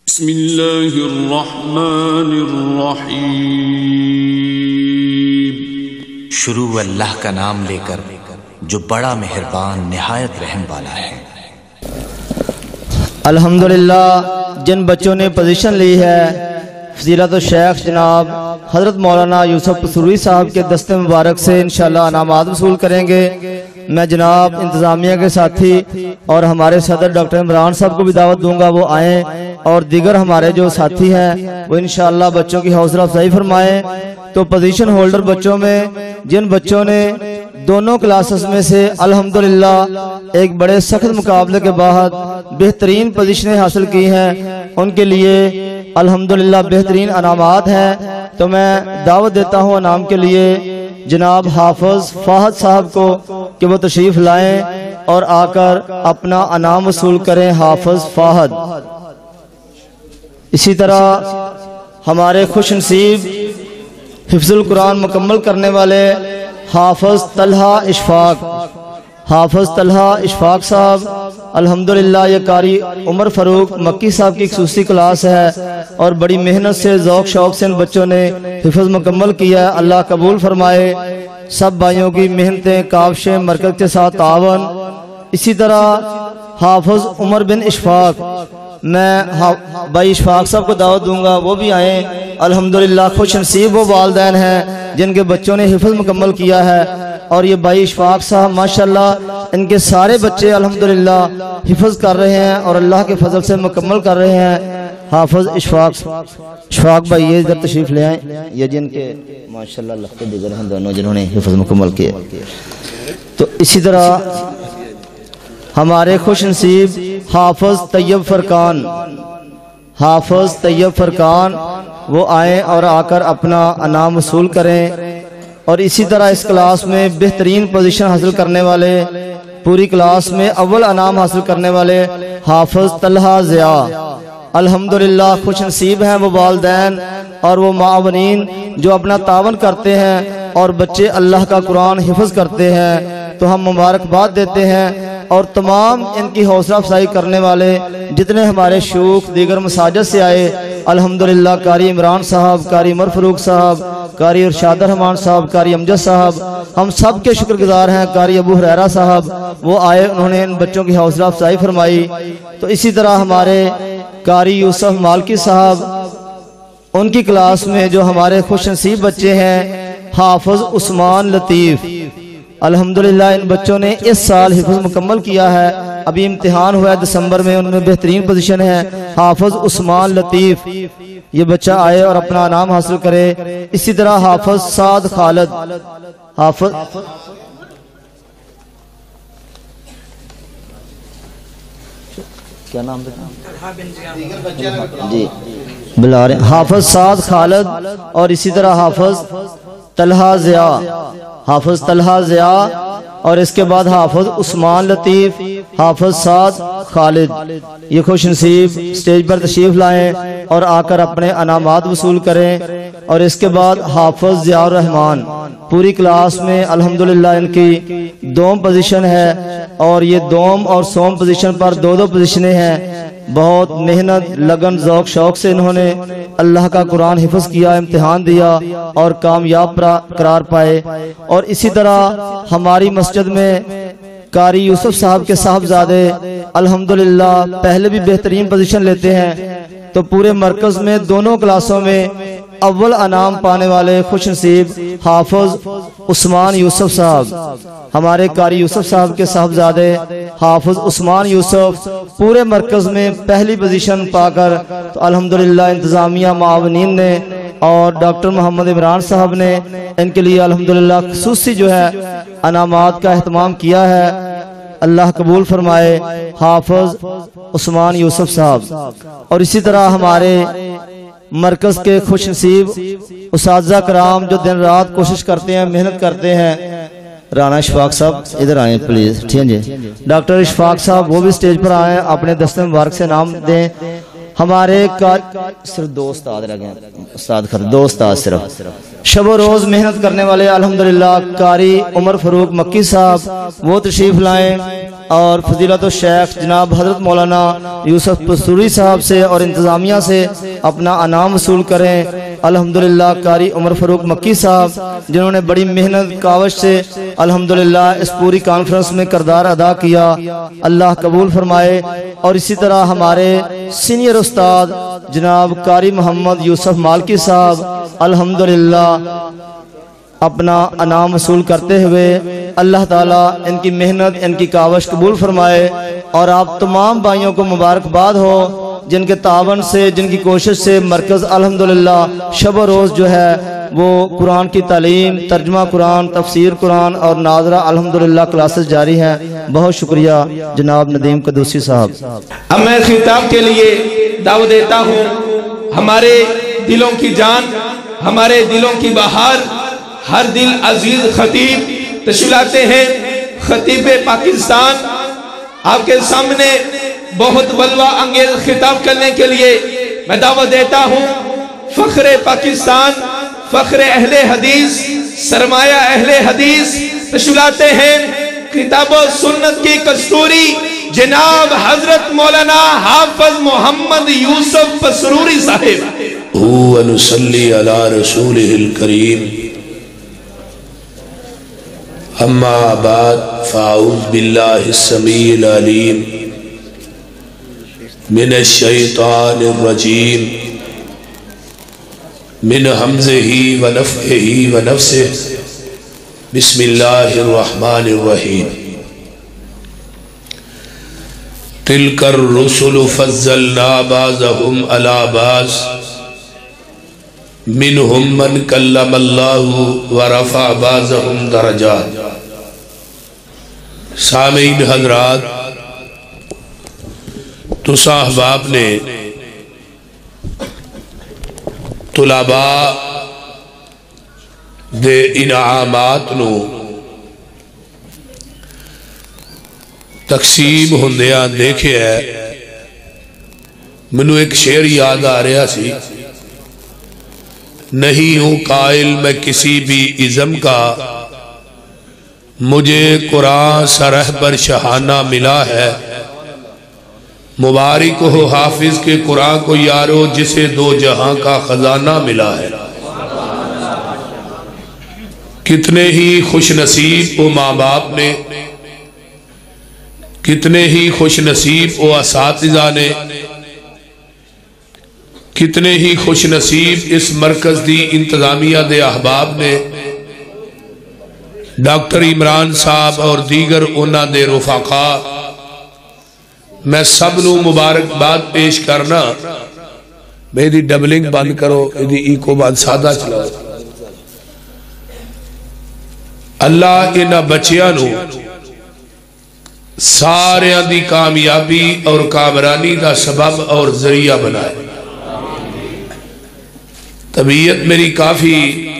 بسم اللہ الرحمن الرحیم۔ شروع اللہ کا نام لے کر جو بڑا مہربان نہایت رحم والا ہے۔ الحمدللہ جن بچوں نے پوزیشن لی ہے فضیلت الشیخ جناب حضرت مولانا یوسف پسروی صاحب کے دست مبارک سے انشاءاللہ انعامات وصول کریں گے۔ میں جناب انتظامیہ کے ساتھی اور ہمارے صدر ڈاکٹر عمران صاحب کو بھی دعوت دوں گا، وہ آئیں اور دیگر ہمارے جو ساتھی ہیں وہ انشاءاللہ بچوں کی حوصلہ افزائی فرمائیں۔ تو پوزیشن ہولڈر بچوں میں جن بچوں نے دونوں کلاسز میں سے الحمدللہ ایک بڑے سخت مقابلے کے بعد بہترین پوزیشنیں حاصل کی ہیں، ان کے لیے الحمدللہ بہترین انعامات ہیں۔ تو میں دعوت دیتا ہوں انعام کے لیے جناب حافظ فاہد صاحب کو کہ وہ تشریف لائیں اور آ کر اپنا انعام وصول کریں۔ حافظ فاہد۔ اسی طرح ہمارے خوش نصیب حفظ القرآن مکمل کرنے والے حافظ طلحہ اشفاق صاحب الحمدللہ یہ قاری عمر فاروق مکی صاحب کی خصوصی کلاس ہے اور بڑی محنت سے ذوق شوق سے ان بچوں نے حفظ مکمل کیا ہے، اللہ قبول فرمائے۔ سب بھائیوں کی محنتیں کاوشیں مرکز کے ساتھ تعاون۔ اسی طرح حافظ عمر بن اشفاق، میں بھائی اشفاق صاحب کو دعوت دوں گا، وہ بھی آئیں۔ الحمدللہ خوش نصیب وہ والدین ہیں جن کے بچوں نے حفظ مکمل کیا ہے، اور یہ بھائی اشفاق صاحب ماشاءاللہ ان کے سارے بچے الحمدللہ حفظ کر رہے ہیں اور اللہ کے فضل سے مکمل کر رہے ہیں۔ حافظ اشفاق بھائی یہ ادھر تشریف لے آئیں، یہ جن کے ماشاءاللہ اللہ کے دیگر ہیں دونوں جنہوں نے حفظ مکمل کیا۔ تو اسی طرح ہمارے خوش نصیب حافظ طیب فرقان وہ آئیں اور آ کر اپنا انعام وصول کریں۔ اور اسی طرح اس کلاس میں بہترین پوزیشن حاصل کرنے والے، پوری کلاس میں اول انعام حاصل کرنے والے حافظ طلحہ ضیاء، الحمدللہ خوش نصیب ہیں وہ والدین اور وہ معاونین جو اپنا تعاون کرتے ہیں اور بچے اللہ کا قرآن حفظ کرتے ہیں، تو ہم مبارکباد دیتے ہیں۔ اور تمام ان کی حوصلہ افزائی کرنے والے جتنے ہمارے شیوخ دیگر مساجد سے آئے، الحمدللہ قاری عمران صاحب، قاری عمر فاروق صاحب، قاری ارشاد الرحمان صاحب، قاری امجد صاحب، ہم سب کے شکر گزار ہیں۔ قاری ابو ہریرہ صاحب وہ آئے، انہوں نے ان بچوں کی حوصلہ افزائی فرمائی۔ تو اسی طرح ہمارے قاری یوسف مالکی صاحب، ان کی کلاس میں جو ہمارے خوش نصیب بچے ہیں حافظ عثمان لطیف، الحمدللہ ان بچوں نے اس سال حفظ مکمل کیا ہے، ابھی امتحان ہوا ہے دسمبر میں، ان میں بہترین پوزیشن ہے۔ حافظ عثمان لطیف یہ بچہ آئے اور اپنا انعام حاصل کرے۔ اسی طرح حافظ سعد خالد، کیا نام جی بلا رہے حافظ سعد خالد، اور اسی طرح حافظ طلحہ ضیاء، اور اس کے بعد حافظ عثمان لطیف، حافظ سعد خالد، یہ خوش نصیب سٹیج پر تشریف لائیں اور آ کر اپنے انعامات وصول کریں۔ اور اس کے بعد حافظ ضیاء الرحمان، پوری کلاس میں الحمدللہ ان کی دوم پوزیشن ہے، اور یہ دوم اور سوم پوزیشن پر دو پوزیشنیں ہیں۔ بہت محنت لگن ذوق شوق سے انہوں نے اللہ کا قرآن حفظ کیا، امتحان دیا اور کامیاب قرار پائے۔ اور اسی طرح ہماری مسجد میں قاری یوسف صاحب کے صاحبزادے الحمدللہ پہلے بھی بہترین پوزیشن لیتے ہیں، تو پورے مرکز میں دونوں کلاسوں میں اول انعام پانے والے خوش نصیب حافظ عثمان یوسف صاحب، ہمارے قاری یوسف صاحب کے صاحبزادے حافظ عثمان یوسف پورے مرکز میں پہلی پوزیشن پا کر تو الحمدللہ انتظامیہ معاونین نے اور ڈاکٹر محمد عمران صاحب نے ان کے لیے الحمدللہ خصوصی جو ہے انعامات کا اہتمام کیا ہے، اللہ قبول فرمائے حافظ عثمان یوسف صاحب۔ اور اسی طرح ہمارے مرکز کے خوش نصیب اساتذہ کرام جو دن رات کوشش کرتے ہیں، محنت کرتے ہیں، رانا اشفاق صاحب ادھر آئیں پلیز، ٹھیک ہے جی، ڈاکٹر اشفاق صاحب وہ بھی سٹیج پر آئیں، اپنے دست مبارک سے نام دیں۔ ہمارے صرف دو استاد رہ گئے، استاد خط دو استاد صرف شب و روز محنت کرنے والے الحمدللہ قاری عمر فاروق مکی صاحب وہ تشریف لائیں اور فضیلت الشیخ جناب حضرت مولانا یوسف پسوری صاحب سے اور انتظامیہ سے اپنا انعام وصول کریں۔ الحمدللہ قاری عمر فاروق مکی صاحب جنہوں نے بڑی محنت کاوش سے الحمدللہ اس پوری کانفرنس میں کردار ادا کیا، اللہ قبول فرمائے۔ اور اسی طرح ہمارے سینئر استاد جناب قاری محمد یوسف مالکی صاحب الحمدللہ اپنا انعام وصول کرتے ہوئے اللہ تعالیٰ ان کی محنت ان کی کاوش قبول فرمائے، اور آپ تمام بھائیوں کو مبارکباد ہو جن کے تعاون سے جن کی کوشش سے مرکز الحمدللہ شب و روز جو ہے وہ قرآن کی تعلیم، ترجمہ قرآن، تفسیر قرآن اور ناظرہ الحمدللہ کلاسز جاری ہیں۔ بہت شکریہ جناب ندیم قدوسی صاحب۔ اب میں خطاب کے لیے دعوت دیتا ہوں ہمارے دلوں کی جان، ہمارے دلوں کی بہار، ہر دل عزیز خطیب تشریف لاتے ہیں۔ خطیب پاکستان آپ کے سامنے بہت بلوہ انگیز خطاب کرنے کے لیے میں دعوت دیتا ہوں فخر پاکستان، فخر اہل حدیث، سرمایہ اہل حدیث تشریف لاتے ہیں۔ کتاب و سنت کی کستوری جناب حضرت مولانا حافظ محمد یوسف پسروری صاحب۔ ونصلی علی رسولہ الکریم، اما بعد فاعوذ باللہ السمیع العلیم من الشیطان الرجیم من حمزہ ونفخہ ونفسہ، بسم اللہ الرحمن الرحیم۔ تلک الرسل فضلنا بعضهم علی بعض منہم من کلم اللہ ورفع بعضهم درجات۔ سامعین حضرات، تو صاحباب نے طلباء دے انعامات نو تقسیم ہوندیاں دیکھے ہے، منو ایک شعر یاد آ رہا سی، نہیں ہوں قائل میں کسی بھی ازم کا، مجھے قرآن سرح پر شہانہ ملا ہے۔ مبارک ہو حافظ کے قرآن کو یارو جسے دو جہاں کا خزانہ ملا ہے۔ کتنے ہی خوش نصیب وہ ماں باپ نے، کتنے ہی خوش نصیب وہ اساتذہ نے، کتنے ہی خوش نصیب اس مرکز دی انتظامیہ دے احباب نے، ڈاکٹر عمران صاحب اور دیگر انہاں دے رفقا، میں سب نو مبارکباد پیش کرنا۔ میری ڈبلنگ بند کرو، میری ایکو بند سادہ چلاؤ۔ اللہ انہاں بچیاں نو سارے دی کامیابی اور کامرانی دا سبب اور ذریعہ بنائے۔ طبیعت میری کافی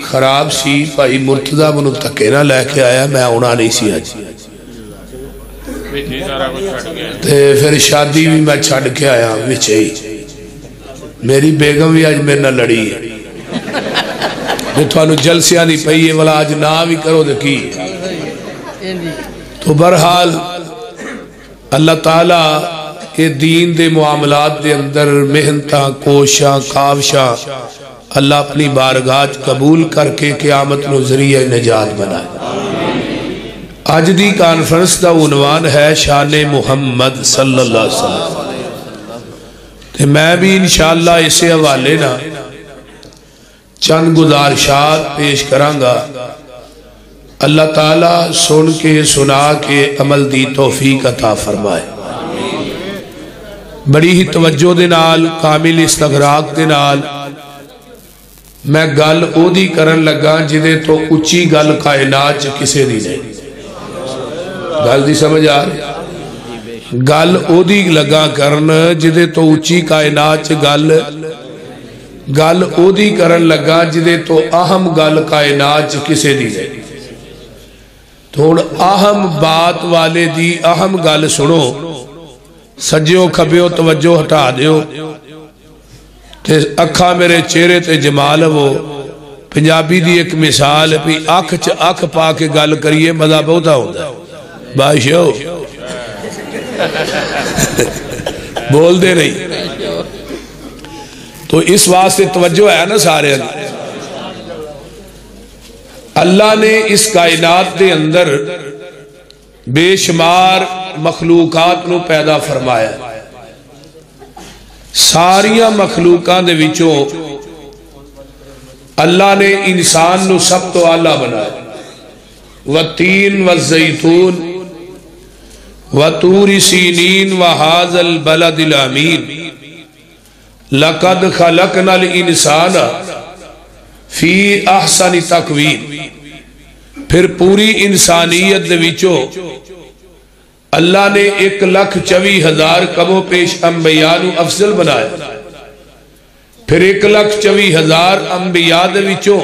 خراب سی، بھائی مرتضی منو تکینا لے کے آیا، میں ہونا نہیں سی آج، پھر شادی بھی میں چھڑ کے آیا وچے ہی، میری بیگم بھی آج میرے نہ لڑی ہے، جو تھانو جلسیاں نہیں پئی ہے والا آج نہ بھی کرو دکی۔ تو برحال اللہ تعالیٰ کے دین دے معاملات دے اندر محنتاں، کوشاں، کاوشاں اللہ اپنی بارگاہ قبول کر کے قیامت نو ذریعہ نجات بنائے۔ آج دی کانفرنس دا عنوان ہے شان محمد صلی اللہ علیہ وسلم، تو میں بھی انشاءاللہ اسے حوالے نا چند گزارشات پیش کرانگا، اللہ تعالیٰ سن کے سنا کے عمل دی توفیق عطا فرمائے۔ بڑی ہی توجہ دے نال، کامل استغراق دے نال میں گل او دی کرن لگا جدے تو اچھی گل کائنات کسے دی نہیں، گل دی سمجھ آ رہی، گل او دی لگا کرن جدے تو اچھی کائنات گل او دی کرن لگا جدے تو اہم گل کائنات کسے دی نہیں۔ تھوڑ اہم بات والے دی اہم گل سنو، سجیو کھبیو توجہ ہٹا دیو، تے اکھا میرے چہرے تے جمال وہ پنجابی دی ایک مثال بھی اکھ چ اکھ پا کے گل کریے مزہ بہتا ہوتا ہے بادشاہ بول دے نہیں تو اس واسطے توجہ ہے نا سارے اللہ نے اس کائنات دے اندر بے شمار مخلوقات نو پیدا فرمایا ساریاں مخلوقات دے وچوں اللہ نے انسان نو سب تو اعلیٰ بنایا والتین والزیتون وطور سینین وہذا البلد الامین لقد خلقنا الانسان فی احسن تقویم پھر پوری انسانیت دے وچوں اللہ نے 1,24,000 کم و پیش انبیاء نو افضل بنایا پھر 1,24,000 انبیاء دے وچوں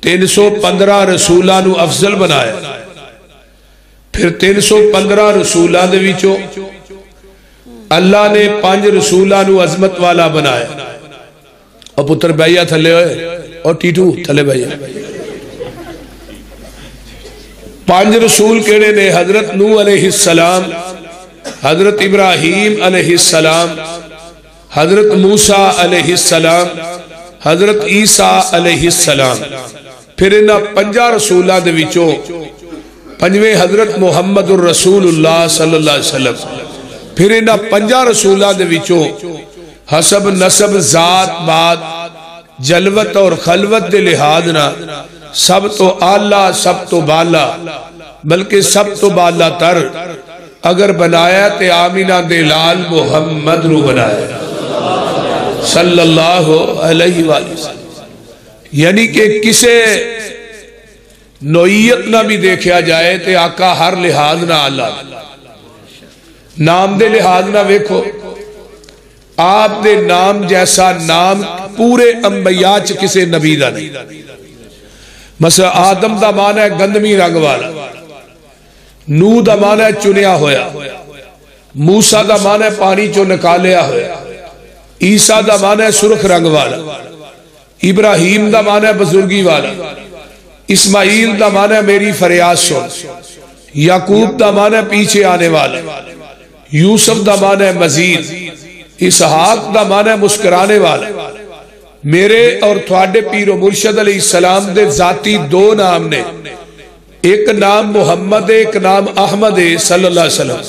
315 رسولاں نو افضل بنایا پھر 315 رسولاں دے وچوں اللہ نے 5 رسولاں نو عظمت والا بنایا اور پتر بھائیا تھلے ہوئے اور ٹیٹو تھلے بھائیا 5 رسول کہنے نے حضرت نوح علیہ السلام حضرت ابراہیم علیہ السلام حضرت موسیٰ علیہ السلام حضرت عیسیٰ علیہ السلام پھر انہا 5 رسولہ دے وچوں 5ویں حضرت محمد الرسول اللہ صلی اللہ علیہ وسلم پھر انہا 5 رسولہ دے وچوں حسب نسب ذات بات جلوت اور خلوت دے لحاظنا سب تو اعلیٰ سب تو بالا بلکہ سب تو بالا تر اگر بنایا تے آمینہ دے لال محمد رو بنایا صلی اللہ علیہ وآلہ وسلم یعنی کہ کسے نوعیت نہ بھی دیکھا جائے تے آقا ہر لحاظ نہ اعلیٰ نام دے لحاظ نہ ویکھو آپ دے نام جیسا نام پورے انبیاء چ کسے نبی دا نہیں مثلا آدم دا معنی ہے گندمی رنگ والا نوح دا معنی ہے چنیا ہویا موسیٰ دا معنی ہے پانی چو نکالیا ہویا عیسیٰ دا معنی ہے سرخ رنگ والا ابراہیم دا معنی ہے بزرگی والا اسماعیل دا معنی ہے میری فریاد سن یعقوب دا معنی ہے پیچھے آنے والا یوسف دا معنی ہے مزید اسحاق دا معنی ہے مسکرانے والا میرے اور تھوڑے پیر و مرشد علیہ السلام دے ذاتی 2 نام نے ایک نام محمد ایک نام احمد صلی اللہ علیہ وسلم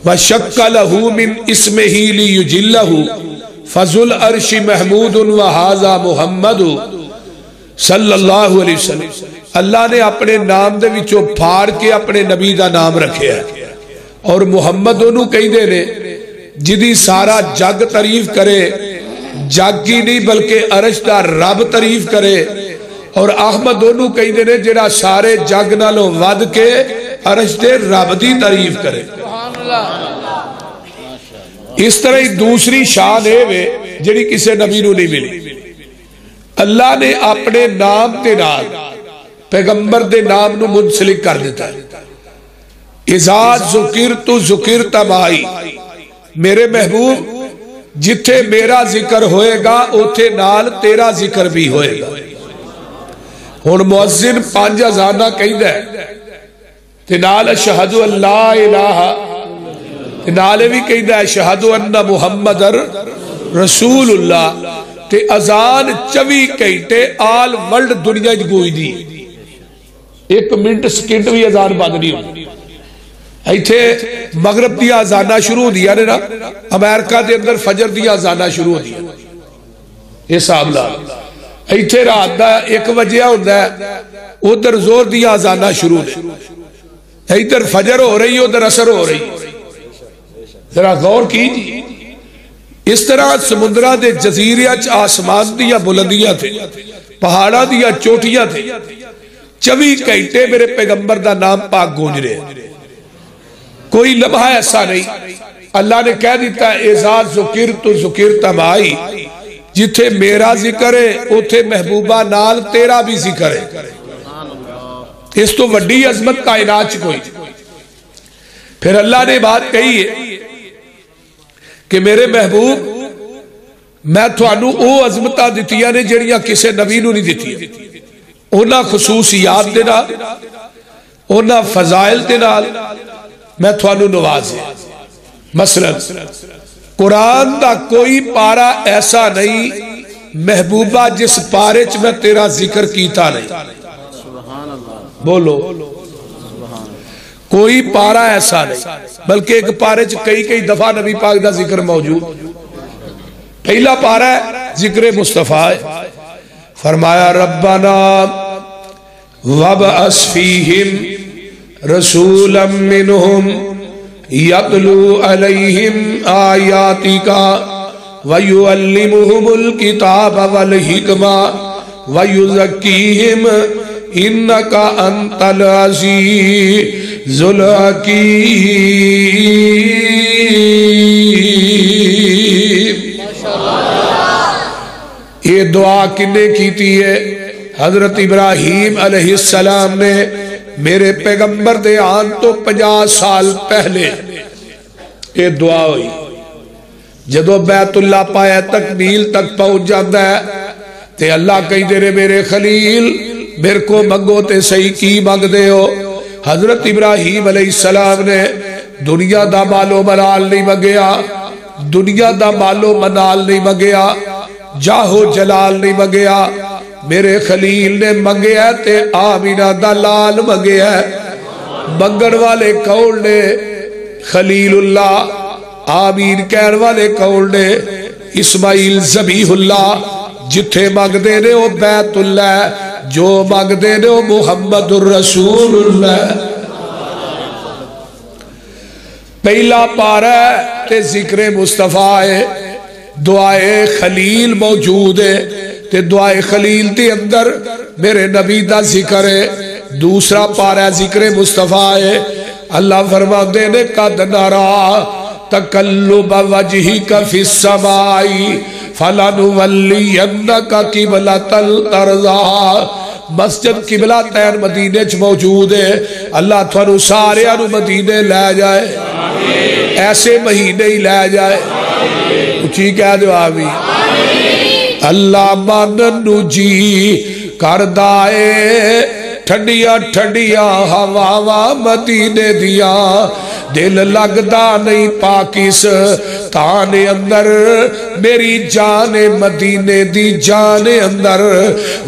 وَشَكَّ لَهُ مِنْ اسْمِهِ لِيُجِلَّهُ فَذُو الْعَرْشِ مَحْمُودٌ وَهَذَا مُحَمَّدُ صلی اللہ علیہ وسلم اللہ نے اپنے نام دے وچوں پھاڑ کے اپنے نبی دا نام رکھے ہے اور محمد انہوں کہیں دے نے جدی سارا جگ تعریف کرے جگ کی نہیں بلکہ عرش دا رب تعریف کرے اور احمد انہوں کہیں دے نے جڑا سارے جگ نالوں ود کے عرش دے رب دی تعریف کرے اس طرح ہی دوسری شان ہے جڑی کسے نبی نو نہیں ملی اللہ نے اپنے نام دے نال پیغمبر دے نام نو منسلک کر دیتا ہے اذا ذکرت ذکرت مائی میرے محبوب جتھے میرا ذکر ہوئے گا اوتھے نال تیرا ذکر بھی ہوئے گا ہن مؤذن 5 اذاناں کہندا ہے تے نال اشہد ان لا الہ تے نال بھی کہندا ہے اشہد ان محمد رسول اللہ تے اذان 24 گھنٹے آل ورلڈ دنیا وچ گوئی دی 1 منٹ سیکنڈ بھی اذان بند نہیں ہوندی ایتھے مغرب دیا اذانہ شروع دیا نے نا امریکہ دے اندر فجر دیا اذانہ شروع دیا یہ صاحب لا ایتھے رات دا 1 بجے ہوندا ہے ادھر زور دیا اذانہ شروع دے ادھر فجر ہو رہی ادھر عصر ہو رہی ذرا غور کیجیے اس طرح سمندرہ دے جزیرے چ آسمان دیا بلندیاں تھے پہاڑاں دیا چوٹیاں تھے 24 گھنٹے میرے پیغمبر دا نام پاک گونج رہے کوئی لمحہ ایسا نہیں اللہ نے کہہ دیتا ہے اذا ذکرت ذکرت مائی جتھے میرا ذکر ہے اتھے محبوبہ نال تیرا بھی ذکر ہے اس تو وڈی عظمت کائنات چ کوئی پھر اللہ نے بات کہی ہے کہ میرے محبوب میں تھانوں او عظمتاں دتیاں نے جڑیاں کسے نبی نو نہیں دتیاں انہاں خصوصیات دے نال انہاں فضائل دے نال میں تھانوں نوازیا مثلا قرآن دا کوئی پارا ایسا نہیں محبوبہ جس پارے چ میں تیرا ذکر کیتا نہیں بولو کوئی پارا ایسا نہیں بلکہ ایک پارے چ کئی دفعہ نبی پاک دا ذکر موجود پہلا پارا ہے ذکر مصطفیٰ فرمایا ربنا وابعث فیہم رسولا منہم یتلو علیہم آیاتک وَيُعَلِّمُهُمُ الْكِتَابَ وَالْحِكْمَةَ وَيُزَكِّيهِمْ إِنَّكَ أَنْتَ الْعَزِيزُ الْحَكِيمُ یہ دعا کنے کیتی ہے حضرت ابراہیم علیہ السلام نے میرے پیغمبر دے آن تو 50 سال پہلے یہ دعا ہوئی جدو بیت اللہ پایا تکمیل تک پہنچ جاتا ہے تے اللہ کہیں دے رے میرے خلیل میرے کو منگو تے صحیح کی مانگ دے ہو حضرت ابراہیم علیہ السلام نے دنیا دا مالو منال نہیں مانگیا دنیا دا مالو منال نہیں مانگیا جاہو جلال نہیں مانگیا میرے خلیل نے مانگیا تے آمینہ دا لال مانگیا منگن والے کون نے خلیل اللہ آمین کہن والے کون نے اسماعیل ذبیح اللہ جتھے مانگ دے نے وہ بیت اللہ جو مانگ دے نے وہ محمد الرسول اللہ پہلا پارا تے ذکر مصطفیٰ ہے دعائے خلیل موجود ہے تے دعائے خلیل تے اندر میرے نبی دا ذکر ہے دوسرا پارا ذکر مصطفیٰ ہے اللہ فرما دے نے قد نرا تقلب وجہک فی السماء فلنولینک قبلۃ ترضاها مسجد قبلہ تین مدینے چ موجود ہے اللہ تھانوں سارے انو مدینے لے جائے ایسے مہینے ہی لے جائے اچھی کہہ دو آمین اللہ ماننو جی کردائے ٹھنڈیاں ٹھنڈیاں ہوا مدینے دیا دل لگدا نہیں پاکستان اندر میری جان مدینے دی جان اندر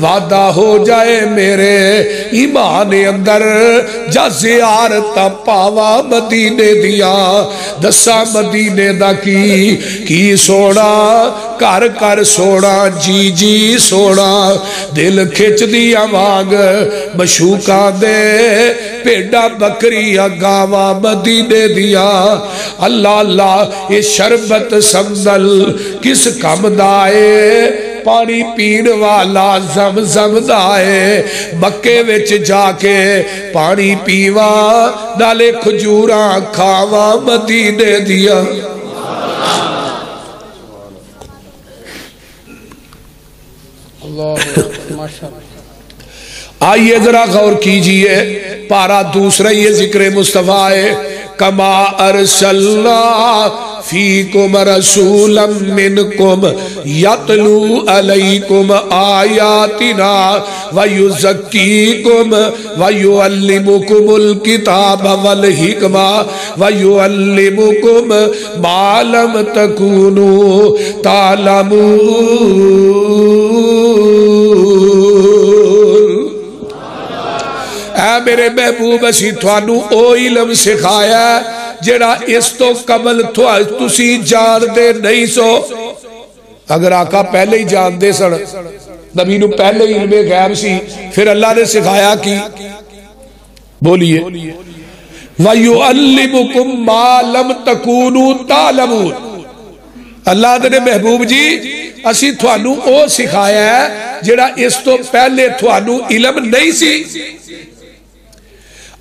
وعدہ ہو جائے میرے ایمان اندر جا زیارت پاوا مدینے دیا دسا مدینے دا کی سونا کر کر سونا جی سونا دل کھچ دیا مانگ مشوکاں دے پیڑا بکریاں گاواں مدینے دیا اللہ اللہ یہ شربت سمدل کس کم دائے پانی پین والا زمزم دائے مکے وچ جا کے پانی پیوا نالے کھجوراں کھاوا مدینے دیا آئیے ذرا غور کیجئے پارا دوسرا یہ ذکر مصطفیٰ ہے کما ارسلنا فیکم رسولا منکم یتلو علیکم آیاتنا ویزکیکم ویعلمکم الکتاب والحکمہ ویعلمکم ما لم تکونوا تعلمون اے میرے محبوب اسی تھانوں او علم سکھایا جڑا اس تو قبل تسی جان دے نہیں سو اگر آقا پہلے ہی جان دے سن نبی نو پہلے علم غیب سی پھر اللہ نے سکھایا کی بولیے وَيُعَلِّمُكُمْ مَا لَمْ تَكُونُوا تَعْلَمُونَ اللہ نے محبوب جی اسی تھانوں او سکھایا ہے جڑا اس تو پہلے تھانوں علم نہیں سی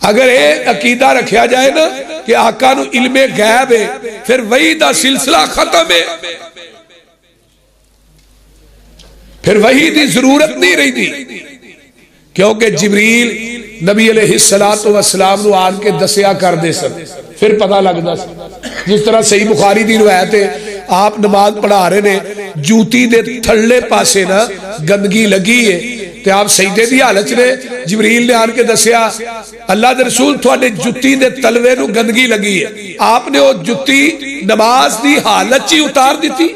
اگر یہ عقیدہ رکھیا جائے نا کہ آقا نو علم غیب ہے پھر وہی دا سلسلہ ختم ہے پھر وہی دی ضرورت نہیں رہی دی کیونکہ جبریل نبی علیہ السلام نو آن کے دسیا کر دے سن پھر پتہ لگ دا سن جس طرح صحیح بخاری دی روایت ہے آپ نماز پڑھا رہے نے جوتی دے تھلے پاسے نا گندگی لگی ہے تے آپ سجدے دی حالت نے جبریل نے آن کے دسیا اللہ دے رسول تھوڑے جوتی دے تلوے نو گندگی لگی ہے آپ نے وہ جوتی نماز دی حالت چی اتار دیتی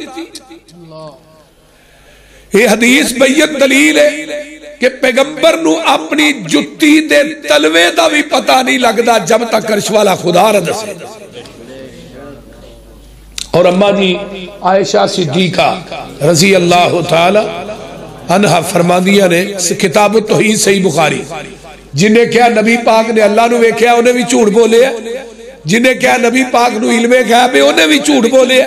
یہ حدیث بیت دلیل ہے کہ پیغمبر نو اپنی جوتی دے تلوے دا بھی پتہ نہیں لگدا جب تک عرش والا خدا رہ دسے اور اماں جی عائشہ صدیقہ رضی اللہ تعالی عنہ فرماندیاں نے کتاب التوحید صحیح بخاری جنہیں کیا نبی پاک نے اللہ نو ویکھیا انہیں بھی جھوٹ بولے جنہیں کیا نبی پاک نو علم غیب ہے انہیں بھی جھوٹ بولے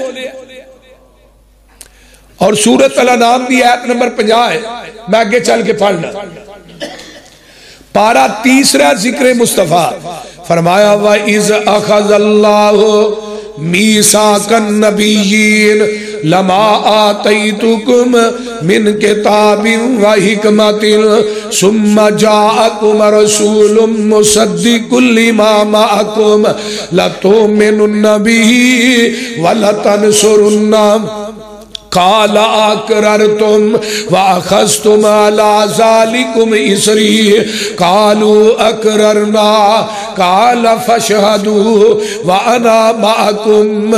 اور سورۃ الانعام دی آیت نمبر 50 ہے میں آگے چل کے پڑھنا پارہ تیسرا ذکر مصطفیٰ فرمایا وَإِذْ أَخَذَ اللَّهُ مِيثَاقَ النَّبِيِّينَ لَمَا آتَيْتُكُمْ مِنْ كِتَابٍ وَحِكْمَةٍ ثُمَّ جَاءَكُمْ رَسُولٌ مُصَدِّقٌ لِمَا مَعَكُمْ لَتُؤْمِنُنَّ بِهِ وَلَتَنْصُرُنَّهُ قال اقررتم واخذتم على ذلكم اسري قالوا اقررنا قال فاشهدوا وانا معكم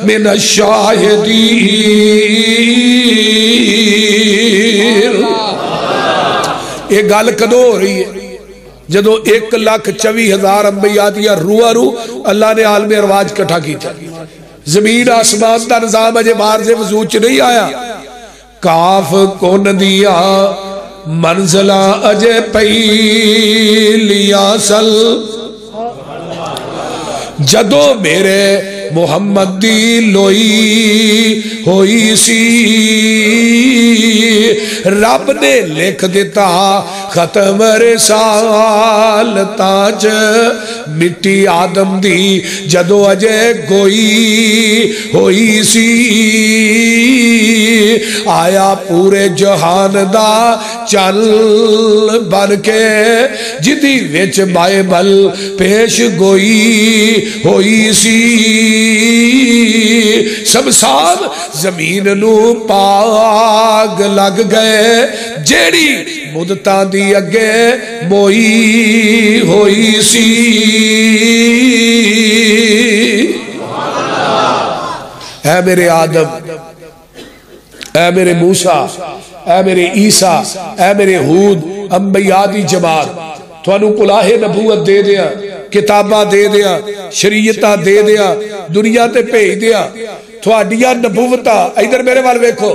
من الشاهدين یہ گل کدو ہو رہی ہے جدو 1,24,000 انبیاء دیا روح اللہ نے عالم ارواج کٹھا کی تھا زمین آسمان دا نظام اجے بارز وجود چ نہیں آیا کاف کون دیا منزلہ اجے پہلیا سل جدو میرے محمد دی لوئی ہوئی سی رب نے لکھ دیتا ختم رسالتاں مٹی آدم دی جدو اجے گوئی ہوئی سی آیا پورے جہان دا چل بن کے جدی وچ بائبل پیش گوئی ہوئی سی سب سال زمین نو پاگ لگ گئے جیڑی مدتاں دی اگے موئی ہوئی سی اے میرے آدم اے میرے موسیٰ اے میرے عیسیٰ اے میرے ہود انبیاء دی جماعت تھانو کلاہ نبوت دے دیا کتابہ دے دیا شریعتہ دے دیا دنیا تے بھیج دیا تھوڑیا نبوتہ ادھر میرے وال ویکھو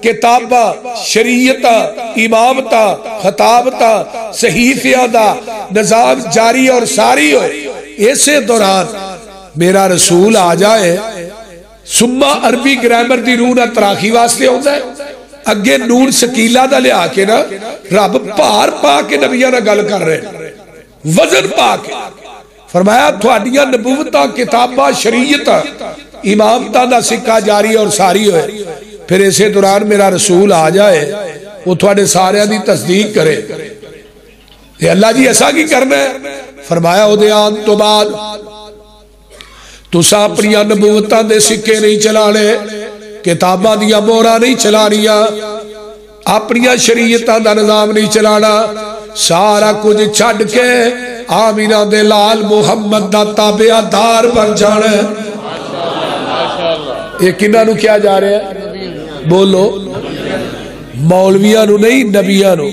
کتابہ شریعتہ امامتہ خطابتہ صحیفیہ دا نظام جاری اور ساری ہوئے اسے دوران میرا رسول آ جائے سمہ عربی گرامر دی روح نہ تراخی واسطے ہوتا ہے اگے نور سکیلہ دا لے آکے نا رب پار پا کے نبیہ نہ گل کر رہے وزن پا کے فرمایا تھوڑیا نبوتہ کتابہ شریعتہ امامتہ دا سکہ جاری اور ساری ہوئے پھر اسے دوران میرا رسول آ جائے وہ تھوڑے سارے دی تصدیق کرے یہ اللہ جی ایسا کی کرنا ہے فرمایا او دیان تو بعد تو سا اپنی نبوتہ دے سکے نہیں چلانے کتابہ دیا مورا نہیں چلانیا اپنی شریعتہ دا نظام نہیں چلانا سارا کچھ چھڑ کے آمینہ دے لال محمد دا تابعہ دار بن جانے یہ کنہ نو کیا جا رہے ہیں بولو مولویاں نو نہیں نبیاں نو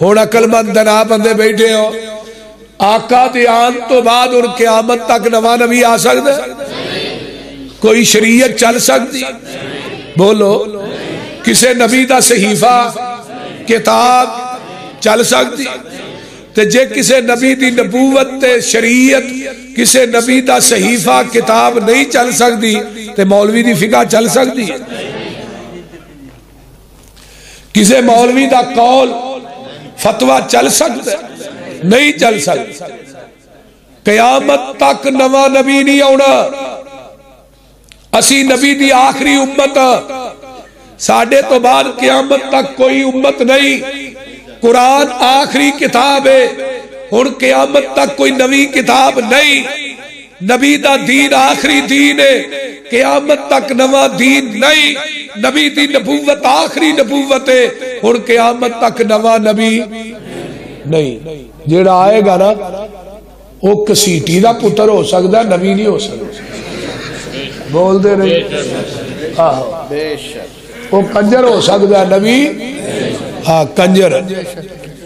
ہونا کلمہ دنا بندے بیٹھے ہو آقا دے آن تو بعد ان قیامت تک نواں نبی آ سکتے کوئی شریعت چل سکتی بولو کسے نبی دا صحیفہ کتاب چل سکتی تے جے کسے نبی دی نبوت تے شریعت کسے نبی دا صحیفہ کتاب نہیں چل سکتی تے مولوی دی فقہ چل سکتی کسے مولوی دا قول فتوہ چل سکتا نہیں چل سکتا قیامت تک نواں نبی نہیں آنا اسی نبی دی آخری امت ساڑھے تو بعد قیامت تک کوئی امت نہیں قرآن آخری کتاب ہے اور قیامت تک کوئی نوی کتاب نہیں نبی دا دین آخری دین ہے، قیامت تک نواں دین نہیں، نبی دی نبوت آخری نبوت ہے، اور قیامت تک نواں نبی نہیں۔ جیڑا آئے گا نا وہ کسیٹی دا پتر ہو سکتا ہے، نبی نہیں ہو سکتا، بول دے نہیں، وہ کنجر ہو سکتا ہے، نبی ہاں کنجر،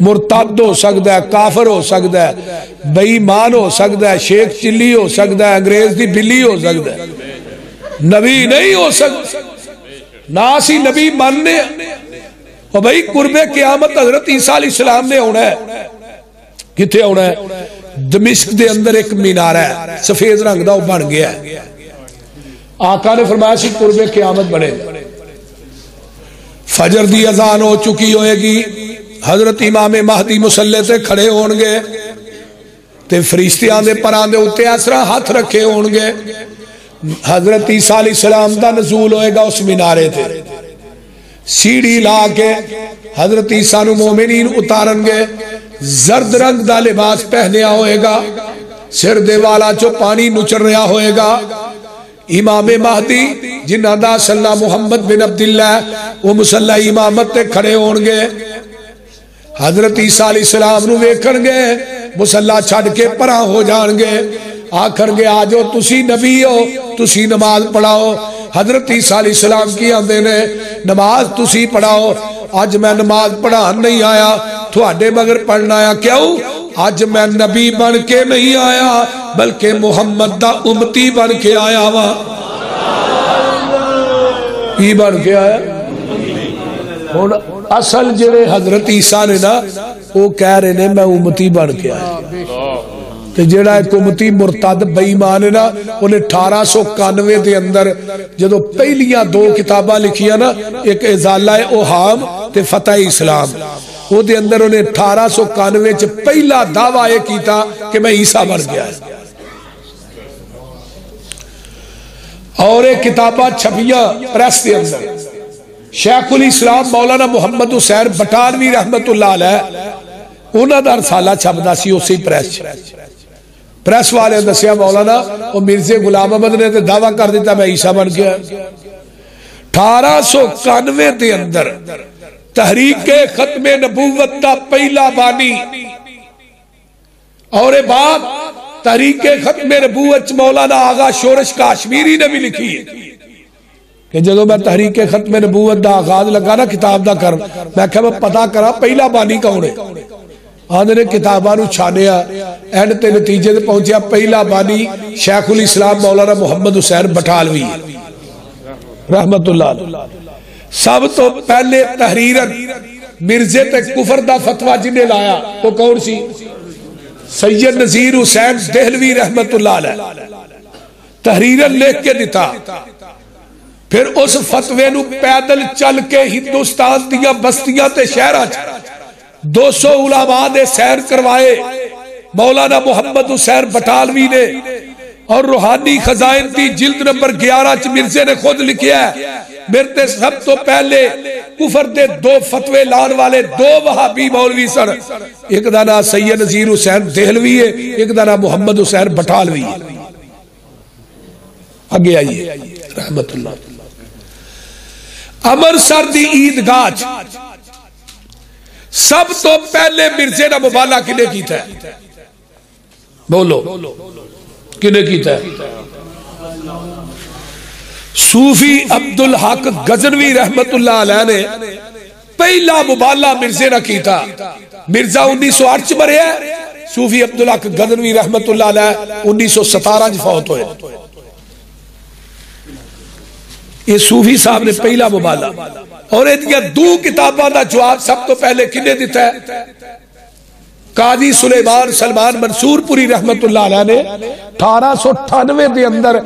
مرتد ہو سکتا ہے، کافر ہو سکتا ہے، بے ایمان ہو سکتا ہے، شیخ چلی ہو سکتا ہے، انگریز دی بلی ہو سکتا ہے، نبی نہیں ہو سکتا۔ ناسی نبی ماننے اور بھئی قرب قیامت حضرت عیسیٰ علیہ السلام نے ہونا ہے، کتھے ہونا ہے؟ دمشق دے اندر ایک مینارہ ہے، سفید رنگ دا وہ بن گیا ہے، آقا نے فرمایا سی قرب قیامت بنے گا، فجر دی اذان ہو چکی ہوئے گی، حضرت امام مہدی مصلی تے کھڑے ہونگے تے فرشتیاں دے پران دے اتے اسرا ہاتھ رکھے ہونگے، حضرت عیسیٰ علیہ السلام دا نزول ہوئے گا اس مینارے تے، سیڑھی لا کے حضرت عیسیٰ نو مومنین اتارنگے، زرد رنگ دا لباس پہنیا ہوئے گا، سر دے والا چو پانی نچر رہا ہوئے گا، امام مہدی جنہ دا صلی اللہ محمد بن عبداللہ وہ مصلی امامت تے کھڑے ہونگے، حضرت عیسیٰ علیہ السلام نو ویکھنگے، مصلی چھڑ کے پرا ہو جانگے، آکھنگے آجو تسی نبی ہو، تسی نماز پڑھاؤ، حضرت عیسیٰ علیہ السلام کی آندے نے نماز تسی پڑھاؤ، آج میں نماز پڑھان نہیں آیا، تھوڑے مگر پڑھنا آیا، کیوں؟ آج میں نبی بن کے نہیں آیا بلکہ محمد دا امتی بن کے آیا ہوا، کی بن کے آیا؟ اصل جڑے حضرت عیسیٰ نے نا وہ کہہ رہے نے میں امتی بن کے آیا، کہ جڑا ایک امتی مرتد بے ایمان ہے نا، انہیں 1891 دے اندر جدو پہلیاں 2 کتاباں لکھیاں نا، ایک ازالہ اوہام تے فتح اسلام، وہ دے اندر انہیں 1891 چ پہلا دعویٰ یہ کیتا کہ میں عیسیٰ بن گیا ہے، اور ایک کتاباں چھپیاں پریس دے اندر، شیخ الاسلام مولانا محمد حسین بٹالوی رحمت اللہ علیہ انہاں دا رسالہ چھپدا سی اسی پریس والے دسیا مولانا وہ مرزا غلام احمد نے تے دعویٰ کر دیتا میں عیسیٰ بن گیا۔ 1891 دے اندر تحریک ختم نبوت دا پہلا بانی، اور بعد تحریک ختم نبوت مولانا آغا شورش کاشمیری نے بھی لکھی ہے کہ جدو میں تحریک ختم نبوت دا آغاز لگا نا کتاب دا کر، میں کہا میں پتا کرا پہلا بانی کون ہے، آدھے نے کتابانو چھانیا، اینڈ تے نتیجے دے پہنچیا پہلا بانی شیخ الاسلام مولانا محمد حسین بٹالوی رحمت اللہ علیہ۔ سب تو پہلے تحریرن مرزے تے کفر دا فتوہ جنہیں لایا وہ کون سی؟ سید نذیر حسین دہلوی رحمت اللہ علیہ، تحریرن لکھ کے دیتا، پھر اس فتوے نو پیدل چل کے ہندوستان دیا بستیاں تے شہرہ 200 علماء نے سیر کروائے، مولانا محمد حسین بٹالوی نے، اور روحانی خزائن دی جلد نمبر 11 چ مرزے نے خود لکھیا ہے میرے سب تو پہلے کفر دے 2 فتوے لان والے 2 وہابی مولوی سن، ایک دا نام سید نذیر حسین دہلوی ہے، ایک دا نام محمد حسین بٹالوی ہے۔ آگے آئیے رحمت اللہ۔ امرتسر دی عیدگاہ سب تو پہلے مرزے نہ مبالہ کنے کیتا ہے؟ بولو کنے کیتا ہے؟ صوفی عبدالحق غزنوی رحمت اللہ علیہ نے پہلا مبالہ مرزے نہ کیتا، مرزا 1908 چ مرے ہے، صوفی عبدالحق غزنوی رحمت اللہ علیہ 1917 فوت ہوئے۔ یہ صوفی صاحب نے پہلا مبالہ، اور یہ 2 کتاباں دا جواب سب تو پہلے کنے دیتا ہے؟ قاضی سلیمان سلمان منصور پوری رحمت اللہ علیہ نے 1898 دے اندر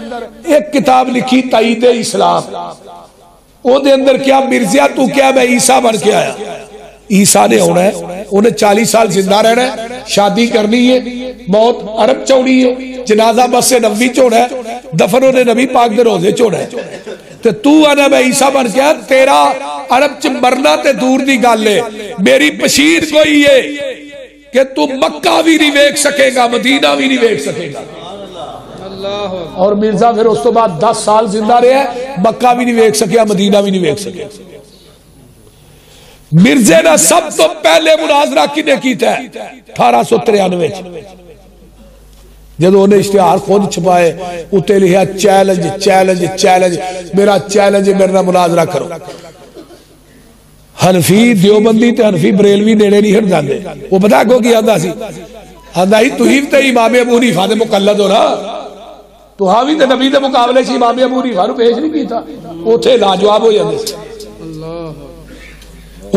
ایک کتاب لکھی تائید اسلام، او دے اندر کیا مرزیا تو کیا میں عیسیٰ بن کے آیا، عیسیٰ نے ہونا ہے، انہیں 40 سال زندہ رہنا ہے، شادی کرنی ہے، موت عرب چوڑی ہے، جنازہ بس سے نبی چوڑا ہے، دفن انہیں نبی پاک دے روزے چوڑا ہے، تو آنا میں عیسیٰ بن کے آیا، تیرا عرب چ مرنا تے دور دی گالے، میری پشیر کوئی ہے کہ تو مکہ بھی نہیں ویک سکے گا، مدینہ بھی نہیں ویک سکے گا، اور مرزا پھر اس تو بعد 10 سال زندہ رہے ہیں، مکہ بھی نہیں ویکھ سکیا، مدینہ بھی نہیں ویکھ سکیا۔ مرزے نے سب تو پہلے مناظرہ کنے کیتا ہے 1893 جدو انہیں اشتہار خود چھپائے، اتے لکھا چیلنج چیلنج چیلنج، میرا چیلنج میرے نال مناظرہ کرو۔ حنفی دیوبندی تے حنفی بریلوی نیڑے نہیں ہٹ جاندے، وہ پتہ کو کی آندا سی، آندا ہی تو ہی تے امام ابو حنیفہ دے مقلد ہو نا، تو ہاں بھی تے نبی دے مقابلے سے امام ابو حنیفہ نو پیش نہیں کیتا، اوتھے لاجواب ہو جاندے سی۔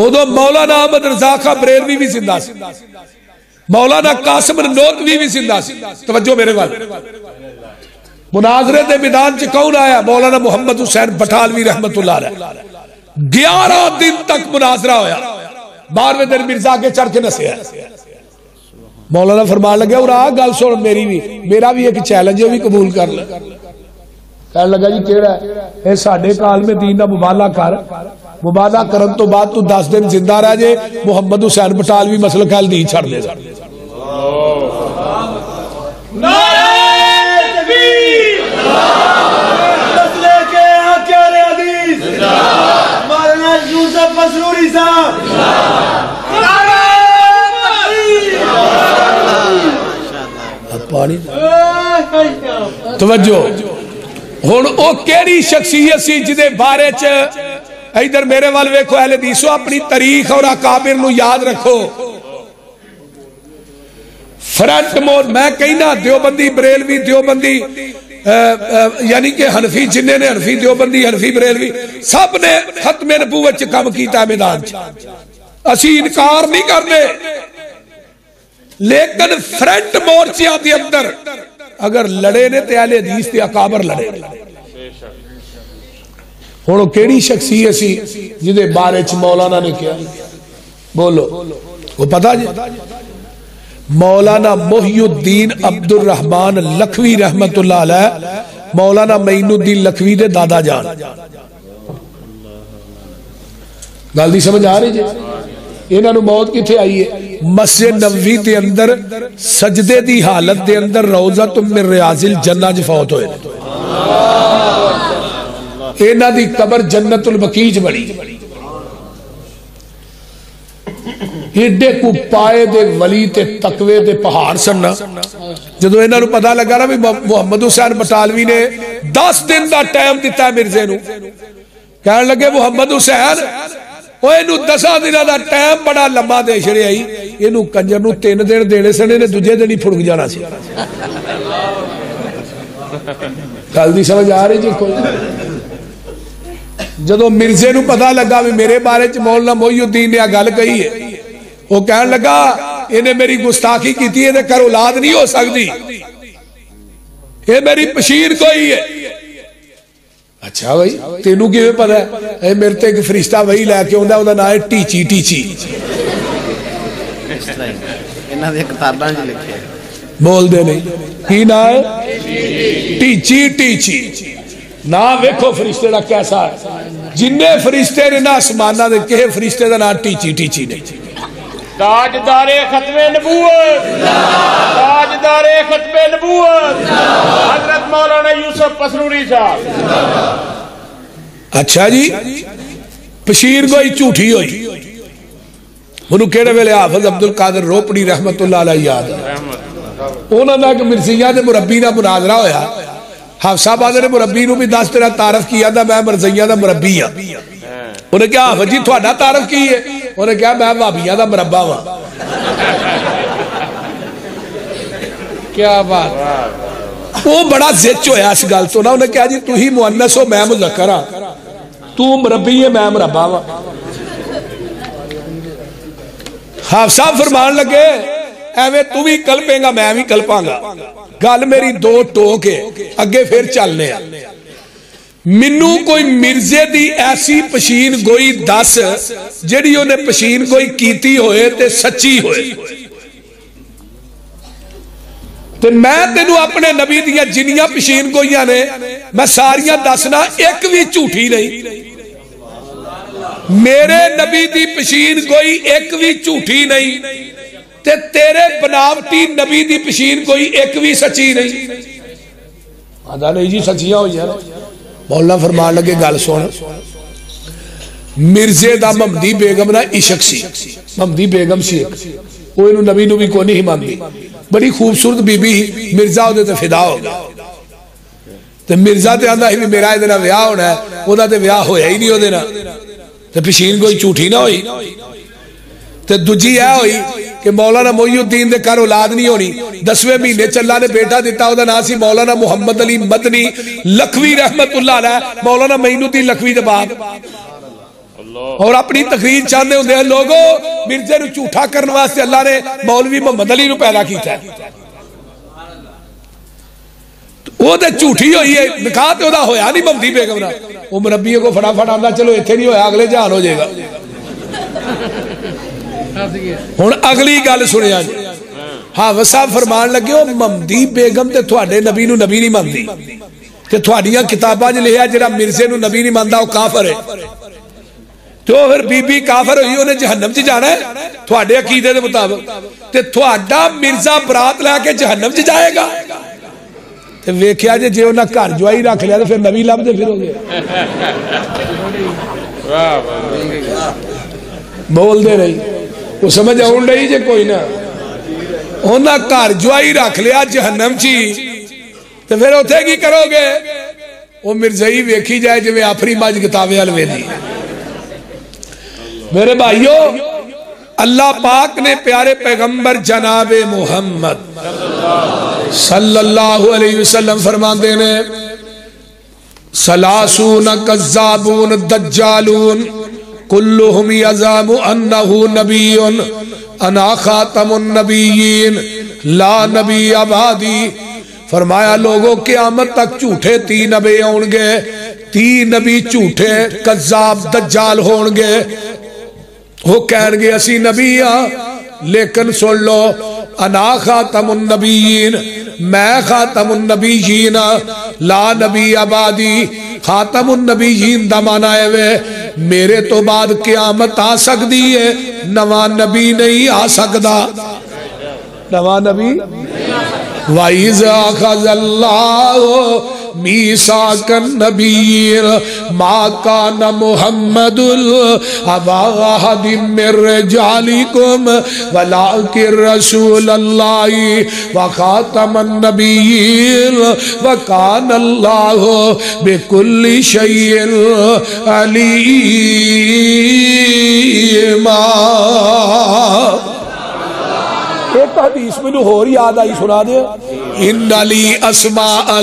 ادو مولانا احمد رضا خان بریلوی بھی زندہ سی، مولانا قاسم نوتوی بھی زندہ سی۔ توجہ میرے وال، مناظرے دے میدان چ کون آیا؟ مولانا محمد حسین بٹالوی رحمت اللہ علیہ۔ 11 دن تک مناظرہ ہویا، 12ویں دن مرزا کے چڑھ کے نسیا۔ مولانا فرمان لگے اور آ گل سن میری بھی، میرا بھی ایک چیلنج ہے، بھی قبول کر لے۔ کہنے لگا جی کیڑا ہے؟ اے ساڈے کال میں دین دا مبالغہ کر، مبالغہ کرن تو بعد تو 10 دن زندہ رہ جے، محمد حسین بٹالوی مسلک حل نہیں چھڑ دے گا۔ نعرہ تکبیر، مسئلے کے حقیار حدیث، مولانا یوسف مسروری صاحب، نعرہ تکبیر۔ پانی توجہ ہن او کیڑی شخصیت سی جدے بارے چ ادھر میرے وال ویکھو اہل حدیثو، اپنی تاریخ اور اکابر نو یاد رکھو۔ فرنٹ مور میں کہنا دیوبندی بریلوی دیوبندی یعنی کہ حنفی جنہیں نے حنفی دیوبندی حنفی بریلوی سب نے ختم نبوت چ کم کیتا ہے میدان چ، اسی انکار نہیں کرنے، لیکن فرنٹ مورچیاں دے اندر اگر لڑے نے تے اہل حدیث تے اکابر لڑے۔ ہوں کیڑی شخصیت سی جدے بارے چ مولانا نے کیا؟ بولو وہ پتا جی؟ مولانا محی الدین عبد الرحمن لکھوی رحمت اللہ علیہ، مولانا معین الدین لکھوی دے دادا جان۔ گل دی سمجھ آ رہی جی؟ انہاں نو موت کتھے آئی ہے؟ مسجد نبوی دے اندر سجدے دی حالت دے اندر روضۃ من ریاض الجنہ چ فوت ہوئے۔ انہاں دی قبر جنت البقیع چ بڑی، ایڈے کو پائے دے ولی تے تقوی دے پہاڑ سننا۔ جدو انہاں نو پتہ لگا نا بھی محمد حسین بٹالوی نے 10 دن دا ٹائم دیتا ہے مرزے نو، کہنے لگے محمد حسین وہ اینو 10 دنوں دا ٹائم بڑا لمبا دے چھڑیا ہی، اینو کنجر نو 3 دن دینے سنے نے دوجے دن ہی پھڑک جانا سی۔ گل دی سمجھ آ رہی جی کوئی؟ جدو مرزے نو پتہ لگا بھی میرے بارے چ مولانا محی الدین نے گل کہی ہے، وہ کہنے لگا انہیں میری گستاخی کی ہے، کر اولاد نہیں ہو سکتی، یہ میری پشیر کوئی ہے۔ اچھا بھائی تینوں کیویں پتہ ہے؟ میرے تے ایک فرشتہ وہی لے کے آندا، اوندا نام ہے ٹیچی۔ ٹیچی انہاں دے کتاباں وچ لکھیا بول دے نہیں کی نام ہے؟ ٹیچی۔ ٹیچی نام ویکھو فرشتے دا کیسا ہے، جن فرشتے نے نہ آسماناں دے کہے فرشتے دا نام ٹیچی۔ ٹیچی نہیں، تاجدار ختم نبوت، تاجدار ختم نبوت حضرت مولانا یوسف مسروری صاحب۔ اچھا جی پشیر گوئی جھوٹی ہوئی، انہوں کہڑے ویلے حافظ عبد القادر روپڑی رحمت اللہ علیہ یاد ہے، انہوں نے کہ مرزیہ دے مربی دا مناظرہ ہویا، حافظ آباد نے مربی نو بھی 10 طرح تعارف کیا تھا، میں مرزیہ دا مربی ہاں۔ انہیں کہا حافظ جی تھوڑا تعارف کی ہے؟ انہیں کہا میں وہابیاں دا مربع ہاں۔ کیا بات، وہ بڑا زچ ہویا اس گل تو نا، انہیں کہا جی تو ہی مؤنث ہو میں مذکر ہاں، تو مربی ہے میں مربع ہاں۔ حافظ صاحب فرمان لگے ایویں تو بھی کلپیں گا میں بھی کلپاں گا، گل میری 2 ٹوک ہے، اگے پھر چلنے ہیں۔ منو کوئی مرزے دی ایسی پشین گوئی دس جڑی انہیں پشین گوئی کیتی ہوئے تے سچی ہوئے، تے میں تینوں اپنے نبی دیا جنیاں پشین گوئیاں نے میں ساریاں دسنا، ایک بھی جھوٹی نہیں۔ میرے نبی دی پشین گوئی ایک بھی جھوٹی نہیں، تے تیرے بناوٹی نبی دی پشین گوئی ایک بھی سچی نہیں۔ آدھا نہیں جی سچیاں ہوئی ہیں. مولانا فرمان لگے گل سن مرزے دا ممدی بیگم نا عشق سی ممدی بیگم سی وہ انہوں نبی نبی کو نہیں مانگی بڑی خوبصورت بی بی مرزا ہوتے تے فدا ہو گیا تے مرزا تے آندہ ہی میرا ادھنا ویاہ ہونا ہے وہ دا تے ویاہ ہویا ہی نہیں ہو دینا تے پشین کوئی چوٹھی نہ ہوئی تے دجی ہے ہوئی کہ مولانا محی الدین دے کر اولاد نہیں ہونی 10ویں مہینے چلا نے بیٹا دیتا ہوتا ناسی مولانا محمد علی مدنی لکھوی رحمت اللہ علیہ مولانا معین الدین لکھوی دے باپ اور اپنی تقریر چاہنے ہوندے ہیں لوگوں مرزے نو جھوٹا کرنے واسطے اللہ نے مولوی محمد علی نو پیدا کیتا ہے وہ تے جھوٹی ہوئی ہے نکاح تے ہودا ہویا نہیں ممدی بیگم نا وہ مربیے کو فٹافٹ آندا چلو ایتھے نہیں ہویا اگلے جہان ہو جائے گا ہن اگلی گل سنیا جی حافظ صاحب فرمان لگے ہو ممدی بیگم تے تھوڑے نبی نو نبی نہیں مانتی کہ تھوڑیاں کتاباں جو لیا جڑا مرزے نو نبی نہیں مانتا وہ کافر ہے تو پھر بی بی کافر ہوئی انہیں جہنم چ جانا ہے تھوڑے عقیدے دے مطابق تے تھوڑا مرزا برات لے کے جہنم چ جائے گا تے ویکھیا جے جے انہاں گھر جوائی رکھ لیا تے پھر نبی لبدے پھرو گے بول دے رہی وہ سمجھ آن رہی جے کوئی نہ انہاں گھر جوائی رکھ لیا جہنم چی تے پھر اوتھے کی کرو گے وہ مرزائی ویکھی جائے جے میں آفری ماج کتابیں الوے دی میرے بھائیو اللہ پاک نے پیارے پیغمبر جناب محمد صلی اللہ علیہ وسلم فرماندے نے سلاسون کذابون دجالون کلہم یزام انہو نبی انا خاتم النبیین لا نبی آبادی فرمایا لوگوں قیامت تک جھوٹے 3 نبی ہون گے 3 نبی جھوٹے کذاب دجال ہون گے وہ کہن گے اسی نبی لیکن سن لو انا خاتم النبیین میں خاتم النبیین لا نبی آبادی خاتم النبیین دا معنی ہے وے میرے تو بعد قیامت آ سکتی ہے نواں نبی نہیں آ سکتا نواں نبی وَإِذَا أَخَذَ اللَّهُ مِيثَاقَ النَّبِيِّينَ مَا كَانَ مُحَمَّدٌ أَبَا أَحَدٍ مِّن رِّجَالِكُمْ وَلَٰكِن رَّسُولَ اللَّهِ وَخَاتَمَ النَّبِيِّينَ وَكَانَ اللَّهُ بِكُلِّ شَيْءٍ عَلِيمًا ایک حدیث میں ہو رہی یاد آئی سنا دے ان علی اسماء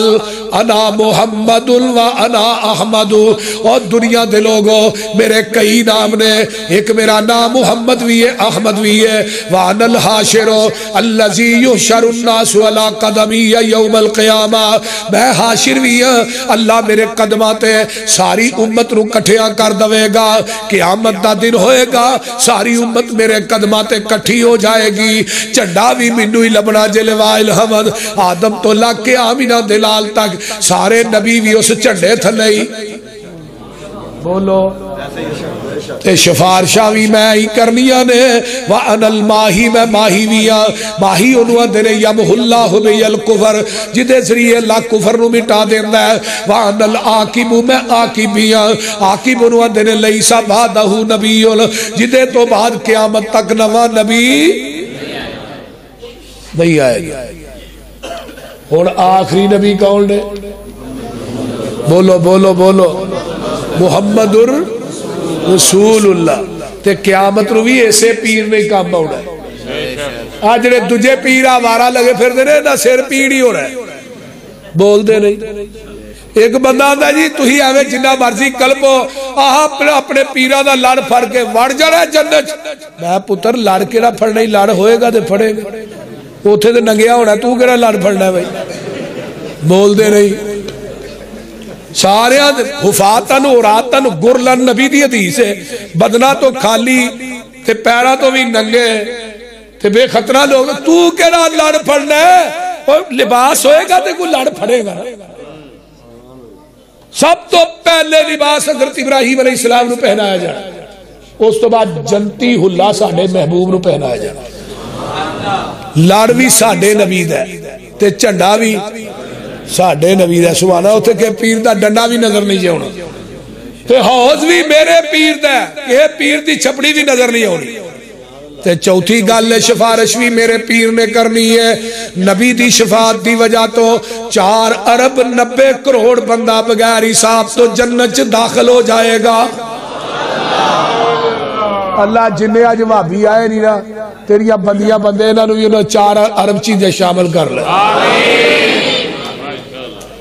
انا محمد و انا احمد اور دنیا دے لوگوں میرے کئی نام نے ایک میرا نام محمد بھی ہے احمد بھی ہے وَأَنَا الْحَاشِرُ الَّذِي يُحْشَرُ النَّاسُ عَلَىٰ قَدَمِيَّ يَوْمَ الْقِيَامَةِ میں حاشر بھی ہوں اللہ میرے قدمات ساری امت رو کٹھیاں کر دوے گا قیامت دا دن ہوئے گا ساری امت میرے قدمات کٹھی ہو جائے گی چڑھا بھی منو ہی لبنا جلوہ الحمد آدم تو لگ کے آمینہ دلال تک سارے نبی بھی اس چڑھے تھلئی بولو تے شفارشاں بھی میں ہی کرنیاں نے وَأَنَا الْمَاہی میں ماہی بھی ہاں ماہی انہوں دے یَمْحُ اللَّهُ بِهِ الْكُفْرِ جدے ذریعے اللہ کفر نو مٹا دیندہ ہے وَأَنَا الْعَاقِبُ میں عاقب بھی ہاں عاقب انہوں دے لَيْسَ بَعْدَهُ نَبِيٌّ جدے تو بعد قیامت تک نواں نبی نہیں آئے گا اور آخری نبی کون نے بولو بولو بولو محمد رسول اللہ تے قیامت رو بھی ایسے پیر نہیں کام باؤنا ہے آج نے تجھے پیر آوارا لگے پھر دینے نہ سیر پیر ہی ہو رہا ہے بول دے نہیں ایک بندہ آندا جی تو ہی آوے جنہ مرضی قلب ہو اپنے پیرہ دا لڑ پھڑ کے وڑ جانا جنت میں پتر لڑ کے نہ پھڑنا ہی لڑ ہوئے گا دے پھڑے گا اوتھے دے ننگیا ہونا تو کہنا لڑ پھڑنا ہے بھائی بول دے نہیں سارے حفاتن اوراتن گرلن نبی دی حدیث ہے بدنا تو خالی تے پیرا تو بھی ننگے تے بے خطرہ لوگ تو کہنا لڑ پھڑنا ہے لباس ہوئے گا تے کوئی لڑ پھڑے گا سب تو پہلے لباس حضرت ابراہیم علیہ السلام نو پہنایا جائے اس تو بعد جنتی اللہ ساڑھے محبوب نو پہنایا جائے لڑ بھی ساڑھے نبی دے تے چنڈا بھی ساڈے نبی دا سبحان اللہ، اتنے کہ پیر دا ڈنڈا بھی نظر نہیں آنا، تے حوض بھی میرے پیر دا کہ پیر دی چھپڑی بھی نظر نہیں آنی۔ تے چوتھی گل سفارش بھی میرے پیر نے کرنی ہے، نبی دی شفاعت دی وجہ تو 4 ارب 90 کروڑ بندہ بغیر حساب تو جنت داخل ہو جائے گا۔ اللہ جنہیں آج وابی آئے نہیں نا تیریاں بندیاں بندے انہوں نے بھی 4 ارب چیزیں شامل کر لیں،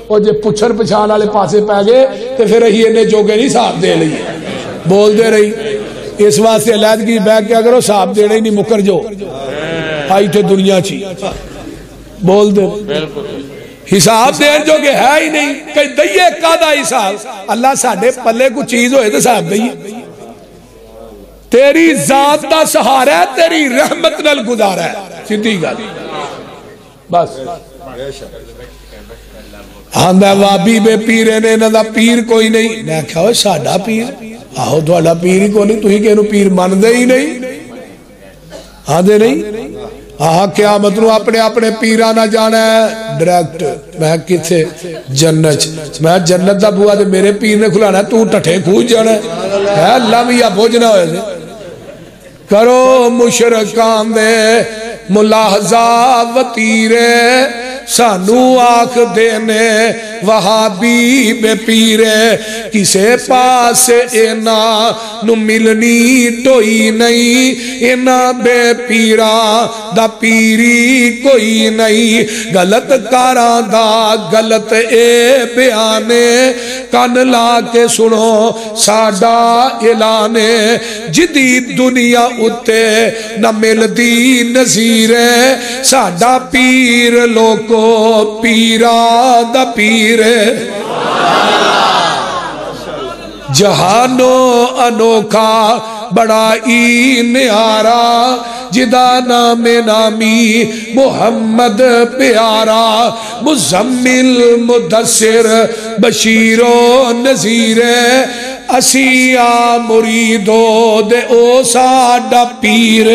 اور جے پچھر پچھان والے پاسے پہ گئے تو پھر ہی انہیں جوگے نہیں صاحب دے لئی بول دے رہی۔ اس واسطے علیحدگی بیٹھ کے اگر وہ صاحب دینے ہی نہیں مکر جو آئی تھے دنیا چی بول دے حساب دین جو کہ ہے ہی نہیں کہ دئیے قادہ حساب۔ اللہ ساڑھے پلے کو چیز ہوئے تو صاحب دئیے، تیری ذات دا سہارا ہے، تیری رحمت نل گزارا ہے، سیدھی گل بس۔ آندہ وابی بے پیرے نے نہ دا پیر کوئی نہیں، میں کہا ہوئے ساڑھا پیر آہو دوڑا پیر ہی کو نہیں، تو ہی کہنو پیر من دے ہی نہیں آدھے نہیں۔ آہا قیامت نو اپنے پیرانہ جانا ہے ڈریکٹ، میں کتے جنت، میں جنت دا بوا دے میرے پیر نے کھلانا ہے، تو ٹھٹے کھوج جانا ہے اللہ بھی یا بوجھنا ہوئے دے۔ کرو مشرکان دے ملاحظہ وطیرے سانو آنکھ دینے وہابی بے پیرے، کسے پاس اینا نو ملنی ٹوئی نہیں، اینا بے پیرا دا پیری کوئی نہیں۔ غلط کاران دا غلط اے بیانے، کان لا کے سنو ساڈا اعلانے، جدید دنیا اتے نہ مل دی نظیرے، ساڈا پیر لوکو پیرا دا پیر جہانو انوکھا بڑا ای نیارا، جدا نام نامی محمد پیارا، مزمل مدثر بشیر و نذیر، اسیا مریدو دے او ساڈا پیر۔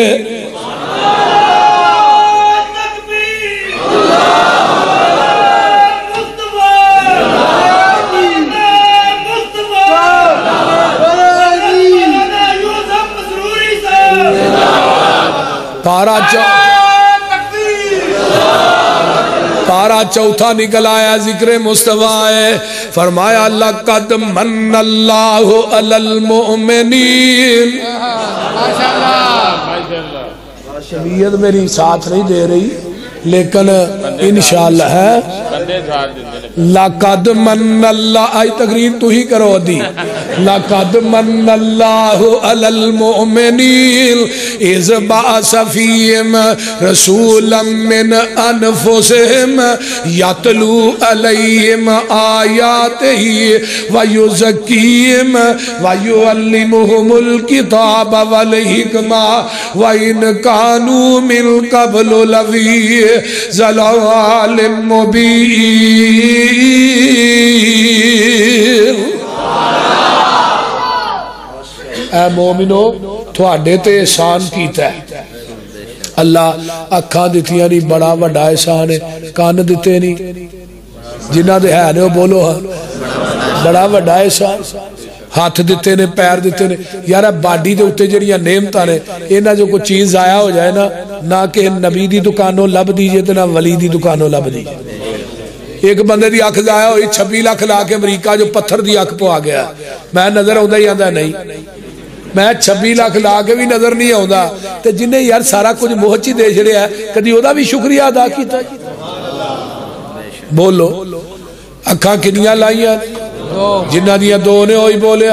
پارا چوتھا نکل آیا ذکر مصطفیٰ ہے، فرمایا لَقَدْ مَنَّ اللَّهُ عَلَى الْمُؤْمِنِينَ۔ شبیت میری ساتھ نہیں دے رہی لیکن انشاءاللہ ہے لَقَدْ مَنَّ اللَّهُ، آئی تقریر تو ہی کرو دی، لَقَدْ مَنَّ اللَّهُ عَلَى الْمُؤْمِنِينَ اِذْ بَعَثَ فِيهِمْ رَسُولًا مِّنْ أَنفُسِهِمْ يَتْلُو عَلَيْهِمْ آيَاتِهِ وَيُزَكِّيهِمْ وَيُعَلِّمُهُمُ الْكِتَابَ وَالْحِكْمَةَ وَإِنْ كَانُوا مِنْ قَبْلُ لَفِي ضَلَالٍ مُبِينٍ۔ اے مومنو تھوڑے تے احسان کیتا ہے اللہ، اکھاں دتیاں نہیں بڑا وڈا احسان ہے، کان دیتے نہیں جنہ دے ہے نے وہ بولو ہاں بڑا وڈا احسان، ہاتھ دیتے نے پیر دیتے نے یارہ باڈی دے اتے جڑیاں نعمتاں نے اینا جو کوئی چیز ضائع ہو جائے نا، نہ کہ نبی دی دکانوں لب دیجئے تو نہ ولی دی دکانوں لب دیجئے۔ ایک بندے دی آنکھ ضائع ہوئی 26 لاکھ لا کے امریکہ جو پتھر دی آنکھ پو آ گیا، میں نظر آؤں ہی آندہ نہیں، میں 26 لاکھ لا کے بھی نظر نہیں آؤں تو جنہیں یار سارا کچھ موہچی دے چھڑے ہے کدی او دا بھی شکریہ ادا کیتا بولو اکھاں کنیاں لائیاں جنہ دیا دو نے ہوئی بولے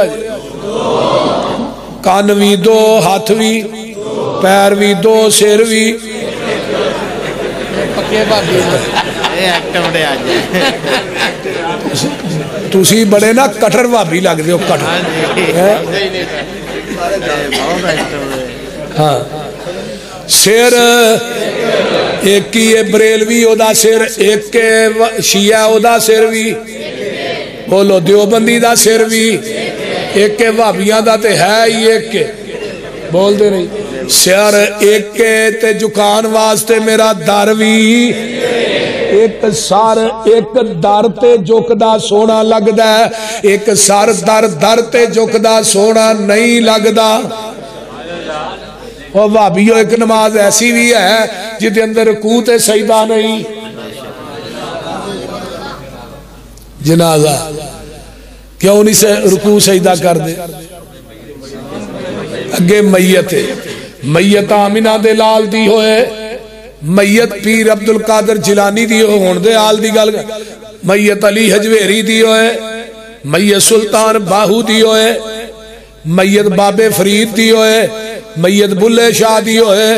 کان بھی دو، ہاتھ بھی، پیر بھی دو، سر بھی تُسی بڑے نا کٹر وابی لگ دے ہو کٹر ہاں سر ایک کی بریلوی او دا سر، ایک کے شیعہ او دا سر بھی بولو دیوبندی دا سر بھی، ایک کے وابیاں دا تے ہے ہی ایک کے بول دے نہیں سر ایک کے تے جکان واسطے میرا در بھی ایک سر ایک در تے جھکدا سونا لگدا ہے، ایک سر در تے جھکدا سونا نہیں لگدا۔ اور بھابیو ایک نماز ایسی بھی ہے جدے اندر رکوع تے سجدہ نہیں۔ جنازہ کیوں نہیں سے رکوع سجدہ کر دے؟ اگے میت ہے، میت آمینہ دے لال دی ہوئے، میت پیر عبدالقادر جیلانی دی ہون دے آل دی گل، میت علی حجویری دی ہوئے، میت سلطان باہو دی ہوئے، میت بابے فرید دی ہوئے، میت بلے شاہ دی ہوئے،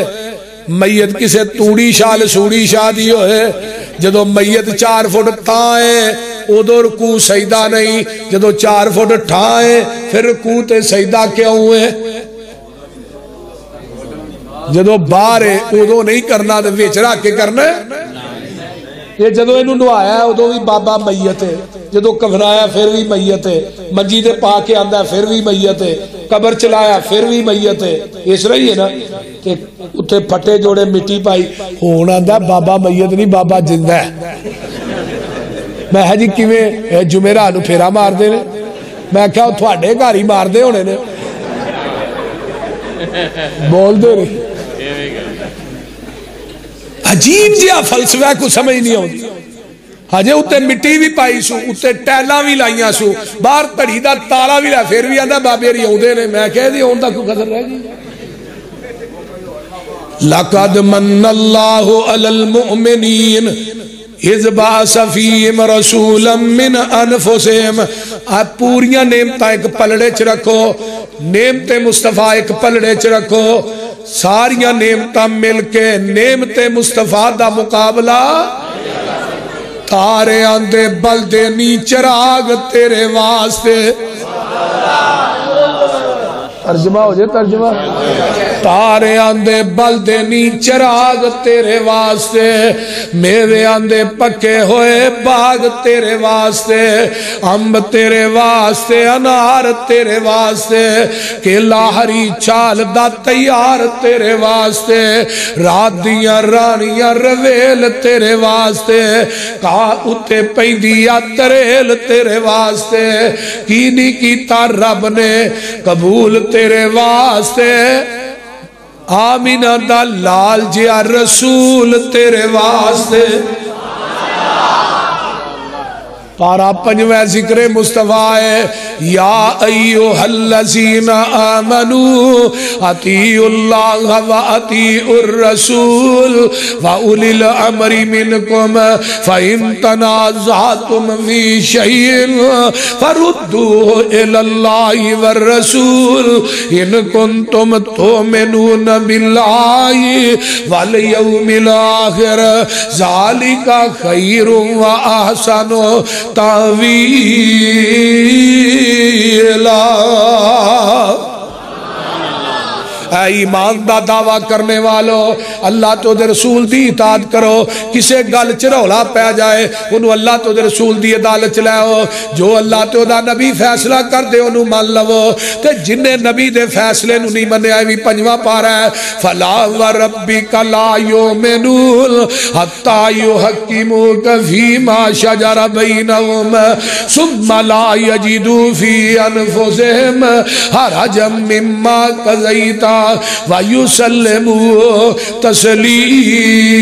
میت کسے توڑی شاہ لسوڑی شاہ دی ہوئے۔ جدو میت 4 فٹ تھائے ادو رکوع سجدہ نہیں، جدو 4 فٹ ٹھائے پھر رکوع تے سجدہ کیوں ہوئے؟ جدو باہر ہے ادو نہیں کرنا تو وچ رکھ کے کرنا ہے۔ یہ جدو انہوں نوایا ہے ادو بھی بابا میت ہے، جدو کفنایا پھر بھی میت ہے، منجی دے پا کے آندا پھر بھی میت ہے، قبر چلایا پھر بھی میت ہے۔ اس رہی ہے نا کہ اتھے پھٹے جوڑے مٹی پائی ہون آندا بابا میت نہیں بابا زندہ ہے۔ میں جی کیویں جمعرا نو پھیرا مار دے نے؟ میں کہا تھوڑے گھر ہی مار دے ہونے نے، بول دے رہی۔ عجیب جہا فلسفہ کو سمجھ نہیں ہوتی۔ ہجے اتنے مٹی بھی پائی سو، اتنے ٹیلاں بھی لائیاں سو، باہر تڑی دا تالا بھی لائے پھر بھی آندا بابے ری آؤندے نے۔ میں کہہ دی آؤندا کوئی قدر رہ گئی؟ لَقَدْ مَنَّ اللَّهُ عَلَى الْمُؤْمِنِينَ اِذْ بَعَثَ فِيهِمْ رَسُولًا مِّنْ أَنفُسِهِمْ۔ آپ پوریاں نعمتاں ایک پلڑے چ رکھو، نعمت مصطفیٰ ایک پلڑے چ رکھو، ساریاں نعمتاں مل کے نعمت مصطفیٰ دا مقابلہ۔ تارے آندے بلدے نی چراغ تیرے واسطے، ترجمہ ہو جائے ترجمہ، تارے آندے بلدے نی چراغ تیرے واسطے، میوے آندے پکے ہوئے باغ تیرے واسطے، امب تیرے واسطے، انار تیرے واسطے، کیلا ہری چھال دا تیار تیرے واسطے، رات دیاں رانیاں رویل تیرے واسطے، کہا اتے پیندیا تریل تیرے واسطے، کی نہیں کیتا رب نے قبول تیرے واسطے، آمینہ دا لال جیا رسول تیرے واسطے۔ پارا پنجویں ذکر مصطفیٰ ہے، یا ایوہ الذین آمنوا اطیعوا اللہ و اطیعوا الرسول و اولی الامر منکم فإن تنازعتم فی شیء فردوہ الی اللہ والرسول ان کنتم تؤمنون باللہ والیوم الآخر ذالک خیر و احسن تعویلا۔ اے ایمان دا دعویٰ کرنے والو، اللہ تو دے رسول دی اطاعت کرو، کسے گل چرولا پہ جائے انہوں اللہ تو دے رسول دی عدالت چلائے، جو اللہ تو دا نبی فیصلہ کر دے انہوں مان لو، تے جنہیں نبی دے فیصلے انہوں نہیں منے آئے بھی پنجوہ پارا ہے، فَلَا وَرَبِّكَ لَا يُؤْمِنُونَ حَتَّى يُحَكِّمُوكَ فِي مَا شَجَرَ بَيْنَهُمْ ثُمَّ لَا يَجِدُوا فِي أَنفُسِهِمْ حَرَجًا مِّمَّا قَضَيْتَ وَيُسَلِّمُوا تَسْلِيمًا۔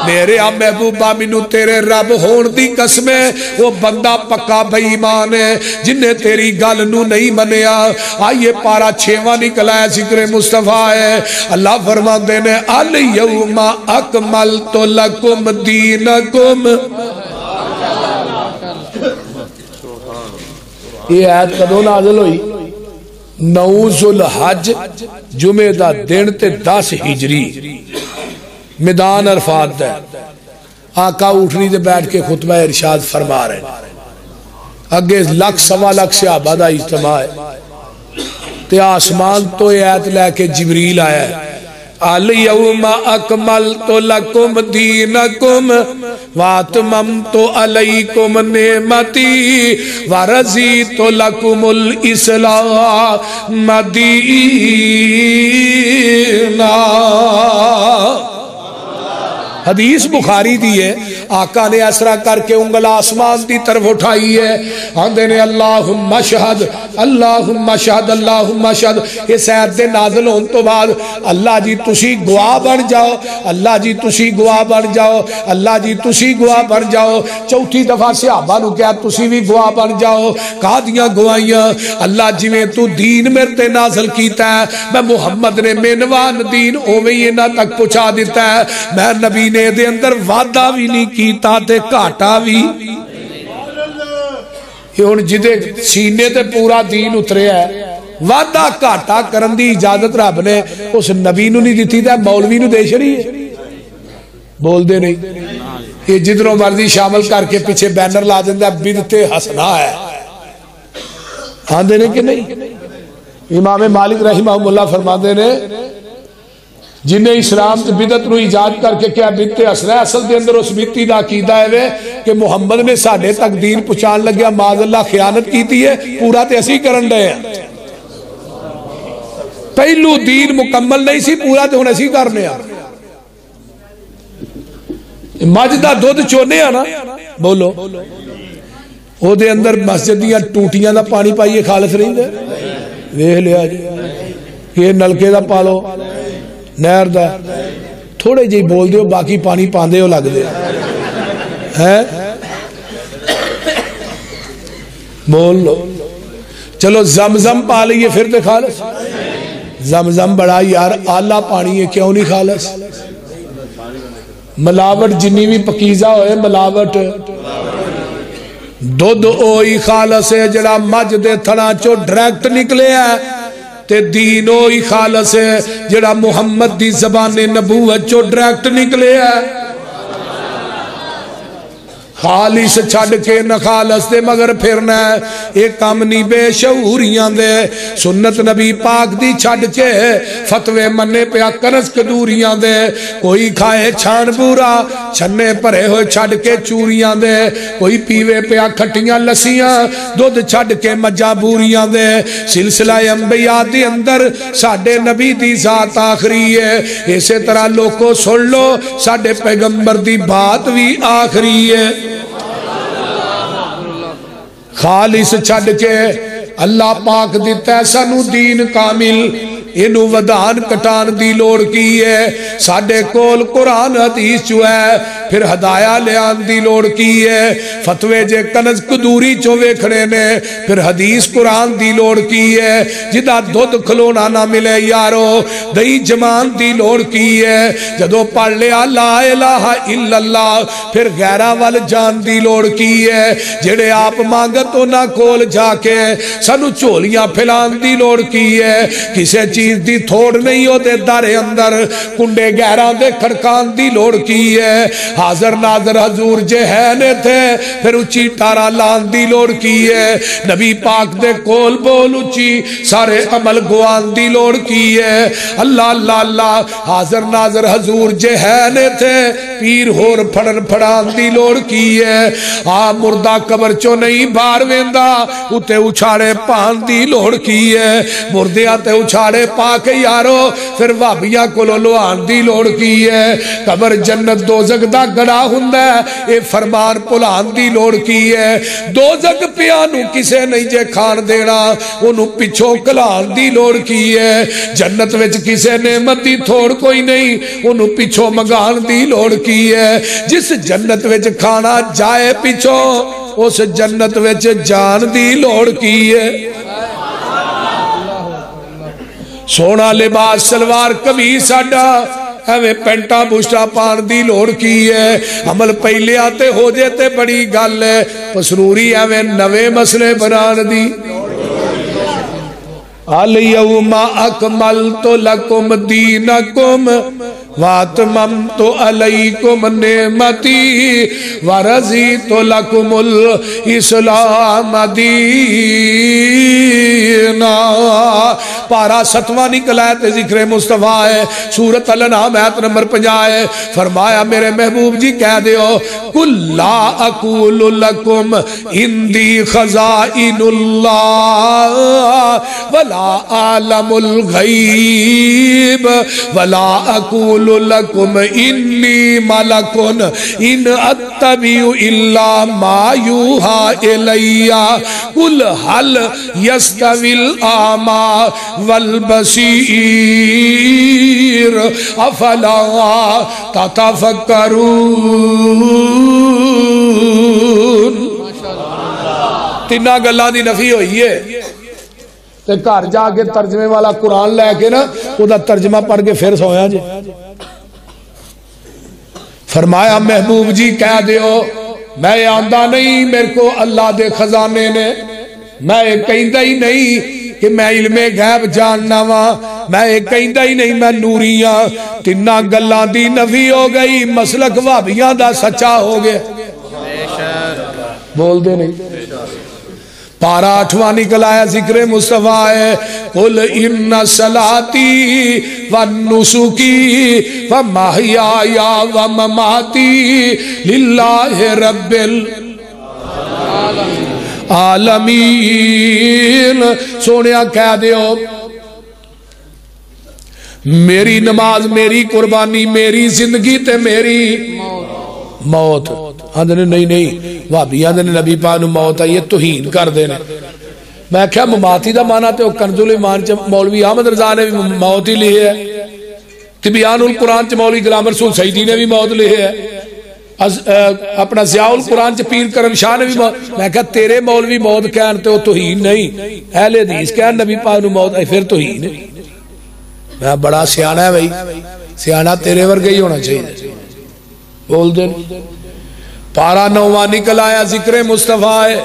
میرے محبوبہ منو تیرے رب ہون دی قسمیں، وہ بندہ پکا بے ایمان ہے جنہیں تیری گل نو نہیں منیا۔ آئیے پارا 6واں نکلا ہے ذکر مصطفیٰ ہے، اللہ فرماندے نے الیوم اکملت لکم دینکم۔ یہ آیت کدوں نازل ہوئی؟ 9 ذوالحج جمعہ دا دن تے 10 ہجری، میدان عرفات دا آقا اٹھنی دے بیٹھ کے خطبہ ارشاد فرما رہے، اگے 1,00,000 صحابہ دا اجتماع ہے، تے آسمان تو یہ آیت لے کے جبریل آیا ہے، الیوم اکملت لکم دینکم، واتممت علیکم نعمتی ورضیت لکم الاسلام دینا۔ حدیث بخاری دی ہے، آقا نے اسرا کر کے انگل آسمان دی طرف اٹھائی ہے، آندے نے اللہم اشہد اللہم اشہد اللہم اشہد۔ اس آیت دے نازل ہون تو بعد اللہ جی تسی گواہ بن جاؤ، اللہ جی تسی گواہ بن جاؤ، اللہ جی تسی گواہ بن جاؤ۔ چوتھی دفعہ صحابہ نو کیا تسی بھی گواہ بن جاؤ۔ کہا دیاں گواہیاں، اللہ جی میں تو دین میرے تے نازل کیتا ہے، میں محمد نے مینوان دین اوویں ہی انہاں تک پہنچا دیتا ہے، میں نبی نے دے اندر وعدہ بھی نہیں کیتا تے گھاٹا بھی۔ یہ ہن جدے سینے تے پورا دین اتریا ہے، وعدہ گھاٹا کرن دی اجازت رب نے اس نبی نو نہیں دتی تے مولوی نو دے چھڑی ہے؟ بول دے نہیں۔ یہ جدروں مرضی شامل کر کے پیچھے بینر لا دیندا بدعت حسنہ ہے، آندے نے کہ نہیں؟ امام مالک رحمہ اللہ فرماندے نے جنہیں اسلام تے بدعت نو ایجاد کر کے کیا بدعت حسنہ ہے، اصل دے اندر اس بدعت دا عقیدہ ہے کہ محمد نے ساڈے تک دین پہنچان لگیا معاذ اللہ خیانت کیتی ہے، پورا تے اسی کرن دے ہیں۔ پہلو دین مکمل نہیں سی، پورا تے ہن اسی کرنے ہیں۔ مجھ دا دودھ چونے آنا بولو، او دے اندر مسجد دیاں ٹوٹیاں دا پانی پائیے خالص رہی دے، ویکھ لیا جی، یہ نلکے دا پالو نہر دا تھوڑے جی بول دیو، باقی پانی پاندے ہو لگ دے ہیں، بول لو۔ چلو زمزم پا لئیے پھر تے خالص، زمزم بڑا یار آلہ پانی ہے، کیوں نہیں خالص؟ ملاوٹ جنی بھی پکیزہ ہوئے ملاوٹ، دودھ اوئی خالص ہے جڑا مجھ دے تھنا چو ڈریکٹ نکلے ہے، تے دین اوئی خالص ہے جڑا محمد دی زبان نبوت چو ڈریکٹ نکلے ہے۔ خالص چھڑ کے نہ خالص دے مگر پھرنا ہے، ایک کام نہیں بے شعوریاں دے، سنت نبی پاک دی چھڑ کے فتوے منے پیا کنس کدوریاں دے، کوئی کھائے چھان بورا چھنے پرے ہوئے چھڑ کے چوریاں دے، کوئی پیوے پیا کھٹیاں لسیاں دودھ چھڑ کے مجا بوریاں دے۔ سلسلہ انبیاء دی اندر ساڑھے نبی دی ذات آخری ہے، اسی طرح لوگوں سن لو ساڑھے پیغمبر دی بات بھی آخری ہے۔ خالص چھڑ کے اللہ پاک دیتا ہے سانو دین کامل، انہوں ودان کٹان دی لوڑ کی ہے، ساڑھے کول قرآن حدیث جو ہے، پھر ہدایہ لیان دی لوڑ کی ہے، فتوے جے کنز کدوری چوے کھڑے نے، پھر حدیث قرآن دی لوڑ کی ہے، جدہ دودھ کھلونا نہ ملے یارو دئی جمان دی لوڑ کی ہے، جدو پڑھ لیا لا الہ الا اللہ پھر غیرہ وال جان دی لوڑ کی ہے، جڑے آپ مانگتو نہ کول جا کے سانو چولیاں پھلان دی لوڑ کی ہے، کسے چیز دی تھوڑ نہیں ہو دے دارے اندر کنڈے گہران دے کھڑکان دی لوڑ کی ہے، حاضر ناظر حضور جہینے تھے پھر اچھی ٹارا لان دی لوڑ کی ہے، نبی پاک دے کول بول اچھی سارے عمل گوان دی لوڑ کی ہے، اللہ اللہ اللہ حاضر ناظر حضور جہینے تھے پیر ہور پھڑن پھڑان دی لوڑ کی ہے، مردہ قبر چو نہیں بار ویندہ اتے اچھاڑے پان دی لوڑ کی ہے، مردیاں تے اچھاڑے پاک یارو پھر وابیاں کو لوان دی لوڑ کی ہے، قبر جنت دوزک دا گڑا ہندہ ہے اے فرمان پلان دی لوڑ کی ہے، دوزک پیانو کسے نہیں جے کھان دینا انہوں پچھو کلان دی لوڑ کی ہے، جنت وچ کسے نعمت دی تھوڑ کوئی نہیں انہوں پچھو مگان دی لوڑ کی ہے، جس جنت وچ کھانا جائے پچھو اس جنت وچ جان دی لوڑ کی ہے، سونا لباس سلوار کمیز ساڈا ایویں پینٹا بوشٹا پان دی لوڑ کی ہے، عمل پہلے آتے ہو جاتے بڑی گل ہے، پسروری ایویں نوے مسئلے بنان دی۔ الیوم اکملت لکم دینکم واتممت علیکم نعمتی ورضیت لکم الاسلام دینا۔ پارا 7واں نکل آیت ذکر مصطفیٰ ہے، سورۃ الانعام آیت نمبر 50 ہے۔ فرمایا میرے محبوب جی کہہ دیو قل لا اقول لکم عندی خزائن اللہ ولا عالم الغیب ولا اقول لکم انی ملک ان اتبع الا ما یوحى الی قل هل يستوي الاعمى والبصیر افلا تتفکرون۔ تینہ گلہ دی نفی ہوئی ہے تے گھر جا کے ترجمے والا قرآن لے کے نا وہ دا ترجمہ پڑھ کے پھر سویا جی۔ فرمایا محبوب جی کہہ دیو میں آندہ نہیں میرے کو اللہ دے خزانے نے، میں کہندہ ہی نہیں کہ میں علم غیب جاننا وا، میں کہندہ ہی نہیں میں نوریاں۔ تینہ گلاں دی نفی ہو گئی، مسلک وہابیاں دا سچا ہو گیا۔ بول دے نہیں پارا 8واں نکل آیا ذکر مصطفیٰ ہے قل ان صلاتی ونسکی ومحیای ومماتی للہ رب العالمین۔ سونیا کہہ دیو میری نماز میری قربانی میری زندگی تے میری موت۔ آدھنے نہیں وہابی آدھنے نبی پاک نو موت آئی ہے توہین کر دینے۔ میں کہا مماتی دا مانا تے وہ کنز الایمان چ مولوی احمد رضا نے بھی موت ہی لئے ہے، تبیان القرآن چ مولوی غلام رسول سعیدی نے بھی موت لئے ہے، اپنا ضیاء القرآن چ پیر کرم شاہ نے بھی موت۔ میں کہا تیرے مولوی موت کہن تے وہ توہین نہیں، اہل حدیث کہن نبی پاک نو موت آئی پھر توہین ہے۔ میں بڑا سیانہ ہے بھائی، سیانہ تیرے ورگے ہی ہونا چاہیے۔ بول دے پارا 9واں نکل آیا ذکر مصطفیٰ ہے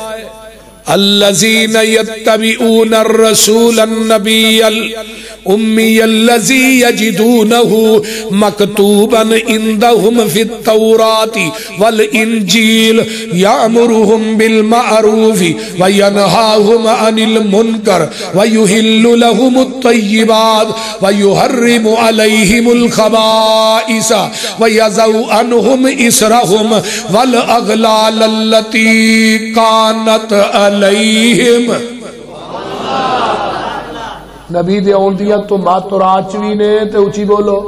الذین یتبعون الرسول النبی الامی الذی یجدونہ مکتوبا عندہم فی التوراۃ والانجیل یامرہم بالمعروف وینہاہم عن المنکر ویحل لہم الطیبات ویحرم علیہم الخبائث ویضع عنہم اسرہم والاغلال التی کانت علیہم۔ نبی دے اوندیاں تو ماتورات چوی نے تے اچھی بولو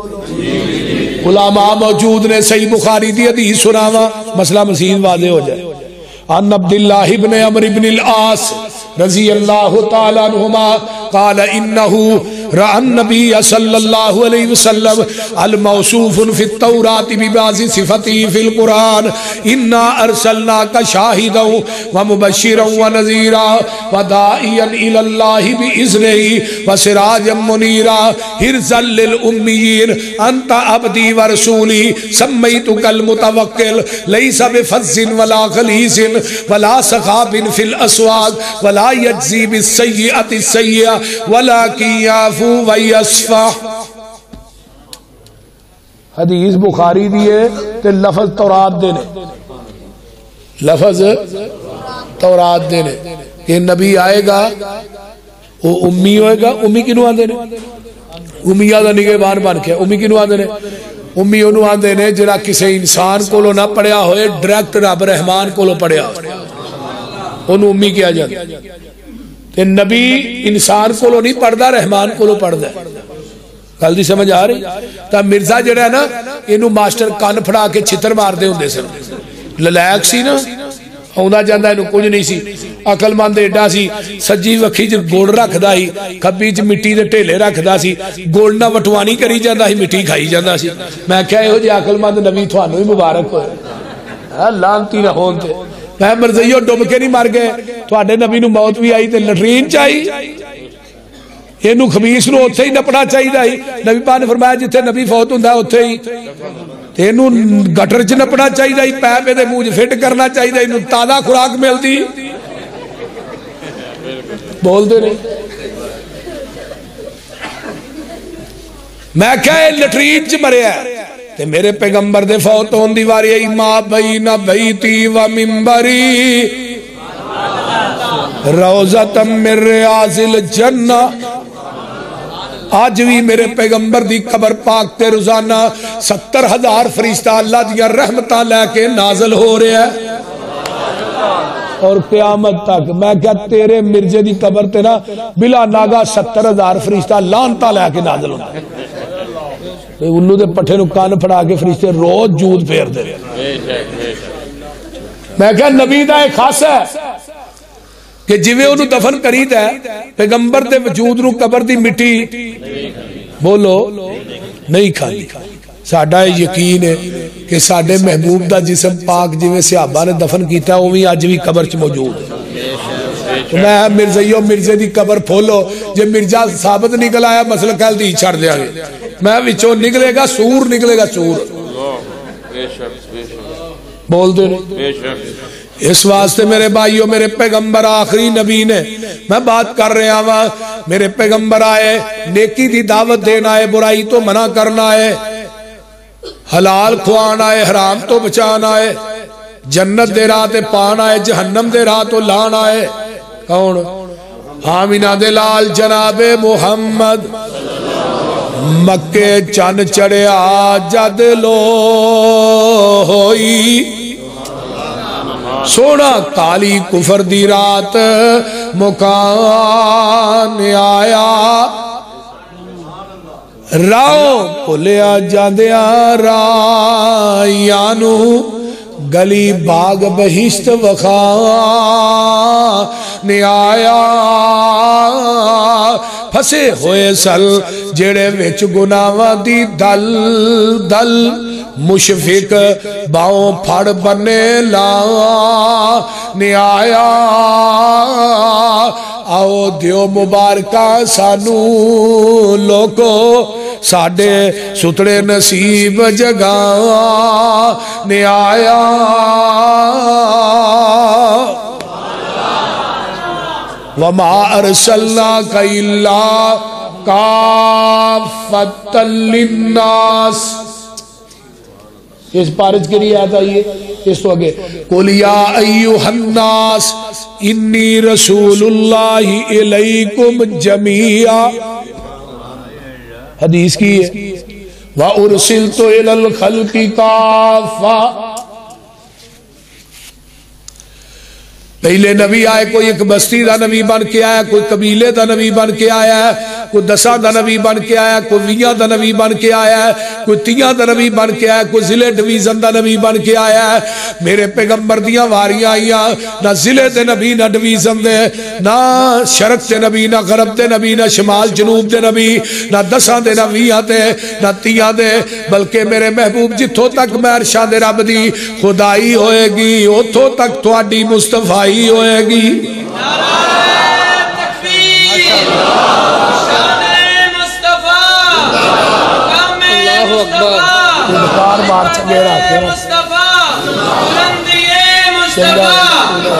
علماء موجود نے صحیح بخاری دی حدیث سناوا مسئلہ مزید واضح ہو جائے۔ عن عبداللہ ابن عمرو ابن العاص رضی اللہ تعالی عنہما قال انہو رأى النبي صلى الله عليه وسلم الموصوف في التوراة ببعض صفته في القرآن إنا أرسلناك شاهدا ومبشرا ونذيرا وداعيا إلى الله بإذنه وسراجا منيرا حرزا للأميين أنت عبدي ورسولي سميتك المتوكل ليس بفظ ولا غليظ ولا سخاب في الأسواق ولا يجزي بالسيئة السيئة ولكن يعفو ویصفح۔ حدیث بخاری دیئے تے لفظ تورات دینے، لفظ تورات دینے کہ نبی آئے گا وہ امی ہوئے گا۔ امی کنو آن دینے امیہ دا نگہبان بن کے امی کنو آن دینے امی انہوں آن دینے جنہا کسے انسان کو لو نہ پڑھیا ہوئے ڈریکٹ رب رحمان کو لو پڑھیا انہوں امی کیا جاتا کہ نبی انسان کو لو نہیں پڑھ دا رحمان کو لو پڑھ دا۔ گل دی سمجھ آ رہی؟ تا مرزا جڑا ہے نا انہوں ماسٹر کان پھڑا کے چھتر مار دے ہوں دے سن للائق سی نا ہوندہ جاندہ انہوں کچھ نہیں سی عقل مند ایڈا سی سجی وکھی جو گوڑ رکھ دا ہی کبھی جو مٹی دے ٹیلے رکھ دا سی گوڑ نہ وٹوانی کری جاندہ ہی مٹی کھائی جاندہ سی۔ میں کہا ہو جی عقل مند نبی تھوانو ہی مبارک ہوئے لانتی نہ ہونتے میں مرزیو ڈوب کے نہیں مر گئے تو آڈے نبی نو موت بھی آئی تے لٹرین چاہی یہ نو خمیس نو اتھے ہی نپنا چاہی دا ہی نبی پاک نے فرمایا جتھے نبی فوت ہوں دا اتھے ہی تے نو گٹر چ نپنا چاہی دا ہی پیپے دے موج فٹ کرنا چاہی دا ہی نو تازہ خوراک ملتی بول دے نہیں میں کہے لٹرین چ مرے ہے تے میرے پیغمبر دے فوت ہون دی واری ای ما بین بیتی و منبری روضۃ من ریاض الجنہ آج بھی میرے پیغمبر دی قبر پاک تے روزانہ 70,000 فرشتہ اللہ دیا رحمتاں لے کے نازل ہو رہے ہیں اور قیامت تک میں کیا تیرے مرزے دی قبر تے نا بلا ناگا 70,000 فرشتہ لانتا لے کے نازل ہوتا ہے الو دے پٹھے نو کان پھڑا کے فرشتے روز جود پھیر دے میں کیا نبی دا ایک خاص ہے کہ جویں انہوں دفن کرید ہے پیغمبر دے وجود نو قبر دی مٹی بولو نہیں کھانی ساڈا یقین ہے کہ ساڈے محبوب دا جسم پاک جویں صحابہ نے دفن کیتا ہے وہی اج بھی قبر چ موجود ہے میں مرزائیو مرزے دی قبر پھولو جے مرزا ثابت نکل آیا مسئلہ کہل دی چھڑ دیا گے میں وچوں نکلے گا سور نکلے گا سور بول دے اس واسطے میرے بھائیوں میرے پیغمبر آخری نبی نے میں بات کر رہا ہوں میرے پیغمبر آئے نیکی دی دعوت دینا ہے برائی تو منع کرنا ہے حلال کھوانا ہے حرام تو بچانا ہے جنت دے راہ تے پانا ہے جہنم دے راہ تو لانا ہے کون آمینہ دے لال جناب محمد مکے چن چڑیا جد لو ہوئی سونا کالی کفر دی رات مکان آیا راؤ پلیا جاندیا رائیانو گلی باغ بہشت وخا نے آیا پھسے ہوئے سل جڑے وچ گناواں دی دل دل مشفق باؤں پھڑ بنے لا نے آیا آؤ دیو مبارکہ سانو لوکو ساڑے ستڑے نصیب جگہ نے آیا وَمَا أَرْسَلْنَاكَ إِلَّا كَافَّةً لِلنَّاسِ اس پارج کے لیے آتا یہ اس تو آگے قُلْ يَا أَيُّهَا النَّاسِ إِنِّي رَسُولُ اللَّهِ إِلَيْكُمْ جَمِيعًا حدیث کی ہے وَأُرْسِلْتُ إِلَى الْخَلْقِ كَافَّةً پہلے نبی آئے کوئی ایک بستی دا نبی بن کے آیا کوئی قبیلے دا نبی بن کے آیا ہے کوئی 10 دا نبی بن کے آیا کوئی 20 دا نبی بن کے آیا ہے کوئی 30 دا نبی بن کے آیا کوئی ضلع ڈویژن دا نبی بن کے آیا ہے میرے پیغمبر دیاں واریاں آئیاں نہ ضلع دے نبی نہ ڈویژن دے نہ شرق دے نبی نہ غرب دے نبی نہ شمال جنوب دے نبی نہ 10 دے نہ 20 دے نہ 30 دے بلکہ میرے محبوب جتھوں تک میں عرشاں دے رب دی خدائی ہوئے گی اتھوں تک تہاڈی مصطفیٰ ہوئے گی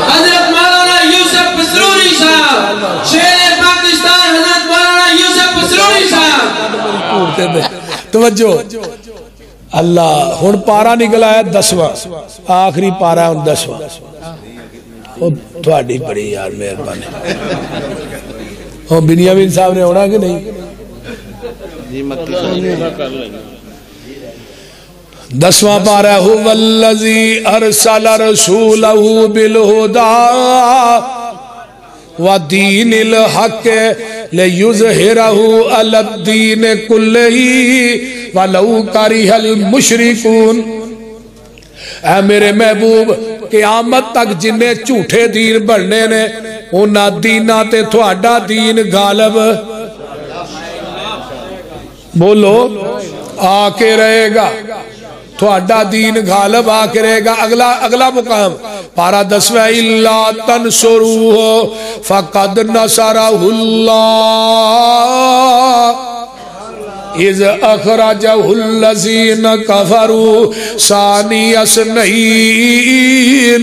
حضرت مولانا یوسف پسروری صاحب شیر پاکستان حضرت مولانا یوسف پسروری صاحب توجہ اللہ ہن پارا نکلا ہے 10واں آخری پارا ہے 10واں تھوڑی بڑی یار مہربانی بنیامین صاحب نے ہونا کہ نہیں 10واں پارا هو الذی ارسل رسولہ بالہدی ودین الحق لیظہرہ علی الدین کلہ ولو کرہ المشرکون اے میرے محبوب قیامت تک جنہیں جھوٹے دین بڑھنے نے انہاں دینہ تے تھوڑا دین غالب بولو آ کے رہے گا تھوڑا دین غالب آ کے رہے گا اگلا مقام پارا 10واں الا تنصروہ فقد نصرہ اللہ اذ اخرجہ الذین کفروا ثانی اثنین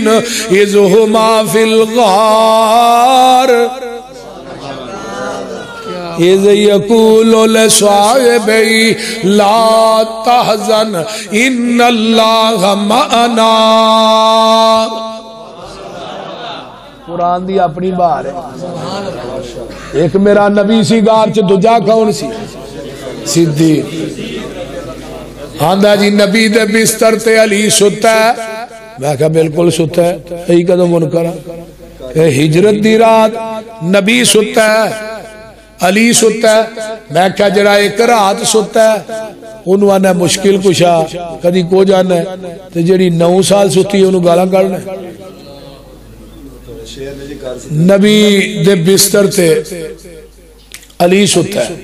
اذ ہما فی الغار اذ یقول لصاحبہ لا تحزن ان اللہ معنا قرآن دی اپنی بار ہے ایک میرا نبی سی گار چ دوجا کون سی صدیق آندا جی نبی دے بستر تے علی ستا ہے میں کہا بالکل ستا ہے یہی کدو منکر ہجرت دی رات نبی ستا ہے علی ستا ہے میں کہا جڑا ایک رات ستا ہے انہوں آنا مشکل کشا کدی کو جانا ہے تو جڑی 9 سال ستی ہے انہوں گالاں کرنا ہے نبی دے بستر تے علی ستا ہے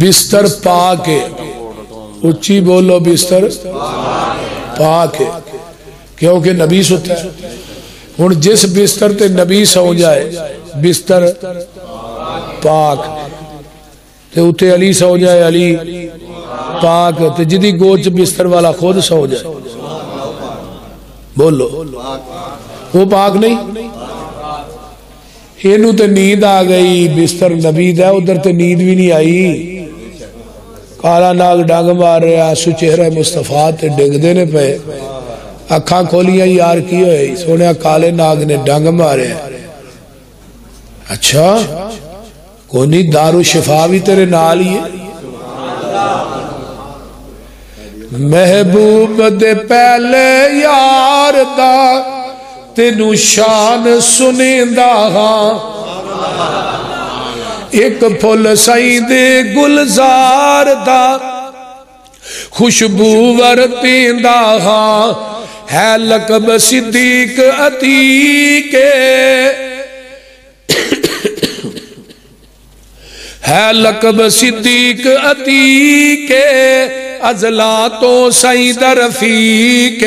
بستر پا کے اچھی بولو بستر پا کے کیونکہ نبی ستا ہے ہن جس بستر تے نبی سو جائے بستر پاک تے اتے علی سو جائے علی پاک تے جدی گوچ بستر والا خود سو جائے بولو وہ پاک نہیں اینو تے نیند آ گئی بستر نبی دا ادھر تے نیند بھی نہیں آئی کالا ناگ ڈنگ مار رہے آنسو چہرہ مصطفیٰ تے ڈگ دینے پہ اکھاں کھولیاں یار کی ہوئے سونے کالے ناگ نے ڈنگ مارے اچھا کونی دارو شفا بھی تیرے نال ہی ہے محبوب دے پہلے یار دا تینو شان سنیندہ ہاں ایک پھول سائیں دے گلزار دا خوشبو ورتیندہ ہاں ہے لقب صدیق عتیق ہے لقب صدیق عتیق ازلا تو سائیں رفیق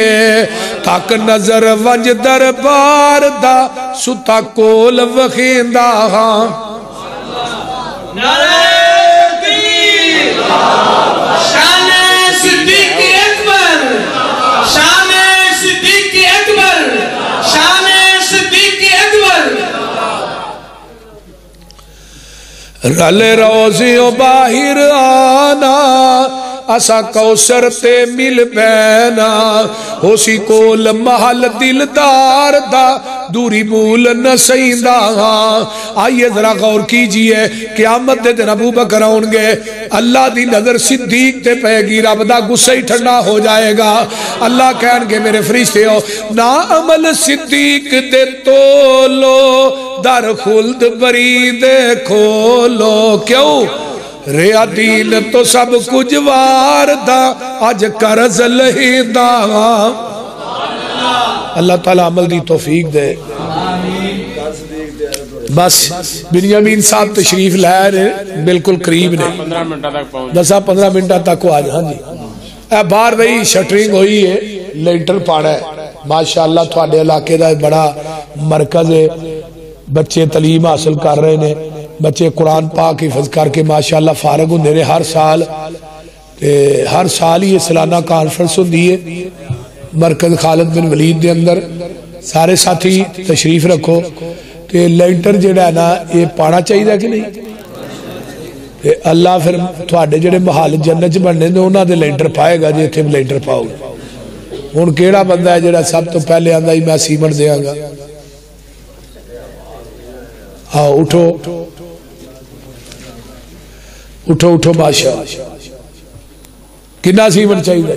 تک نظر ونج دربار دا ستا کول وخیندہ ہاں نعرہ تکبیر شان صدیق اکبر شان صدیق اکبر شان صدیق اکبر رل روزیوں باہر آنا اسا کوثر تے مل بینا ہوسی کول محل دلدار دا دوری مول نسیندہ ہاں آئیے ذرا غور کیجئے قیامت دے دن ابو بکر آن گے اللہ دی نظر صدیق تے پہ گی رب دا غصہ ہی ٹھنڈا ہو جائے گا اللہ کہن گے میرے فرشتے ہو نا عمل صدیق دے تولو در خلد برید کھولو کیوں ریا دین تو سب کچھ واردہ آج کرز لہیدہ اللہ تعالیٰ عمل دی توفیق دے بس بنیامین صاحب تشریف لائے رہے بالکل قریب نے 10-15 منٹہ تک کو آج ہاں جی اے بار بھئی شٹرنگ ہوئی ہے لینٹر پاڑا ہے ماشاءاللہ تھوڑے علاقے دا بڑا مرکز ہے بچے تعلیم حاصل کر رہے ہیں بچے قرآن پاک حفظ کر کے ماشاءاللہ فارغ ہوں دے ہر سال ہی سالانہ کانفرنس ہوں دیئے مرکز خالد بن ولید دے اندر سارے ساتھی تشریف رکھو کہ لینٹر جڑا ہے نا یہ پانا چاہیے دا کہ نہیں اللہ پھر تھوڑے جڑے محال جنت بننے دے انہاں دے لینٹر پائے گا جی تھے لینٹر پاؤ ان کیڑا بندہ ہے جڑا سب تو پہلے آندہ ہی میں سیمنٹ دیا گا ہاں اٹھو اٹھو اٹھو بادشاہ کنا سیمنٹ چاہیے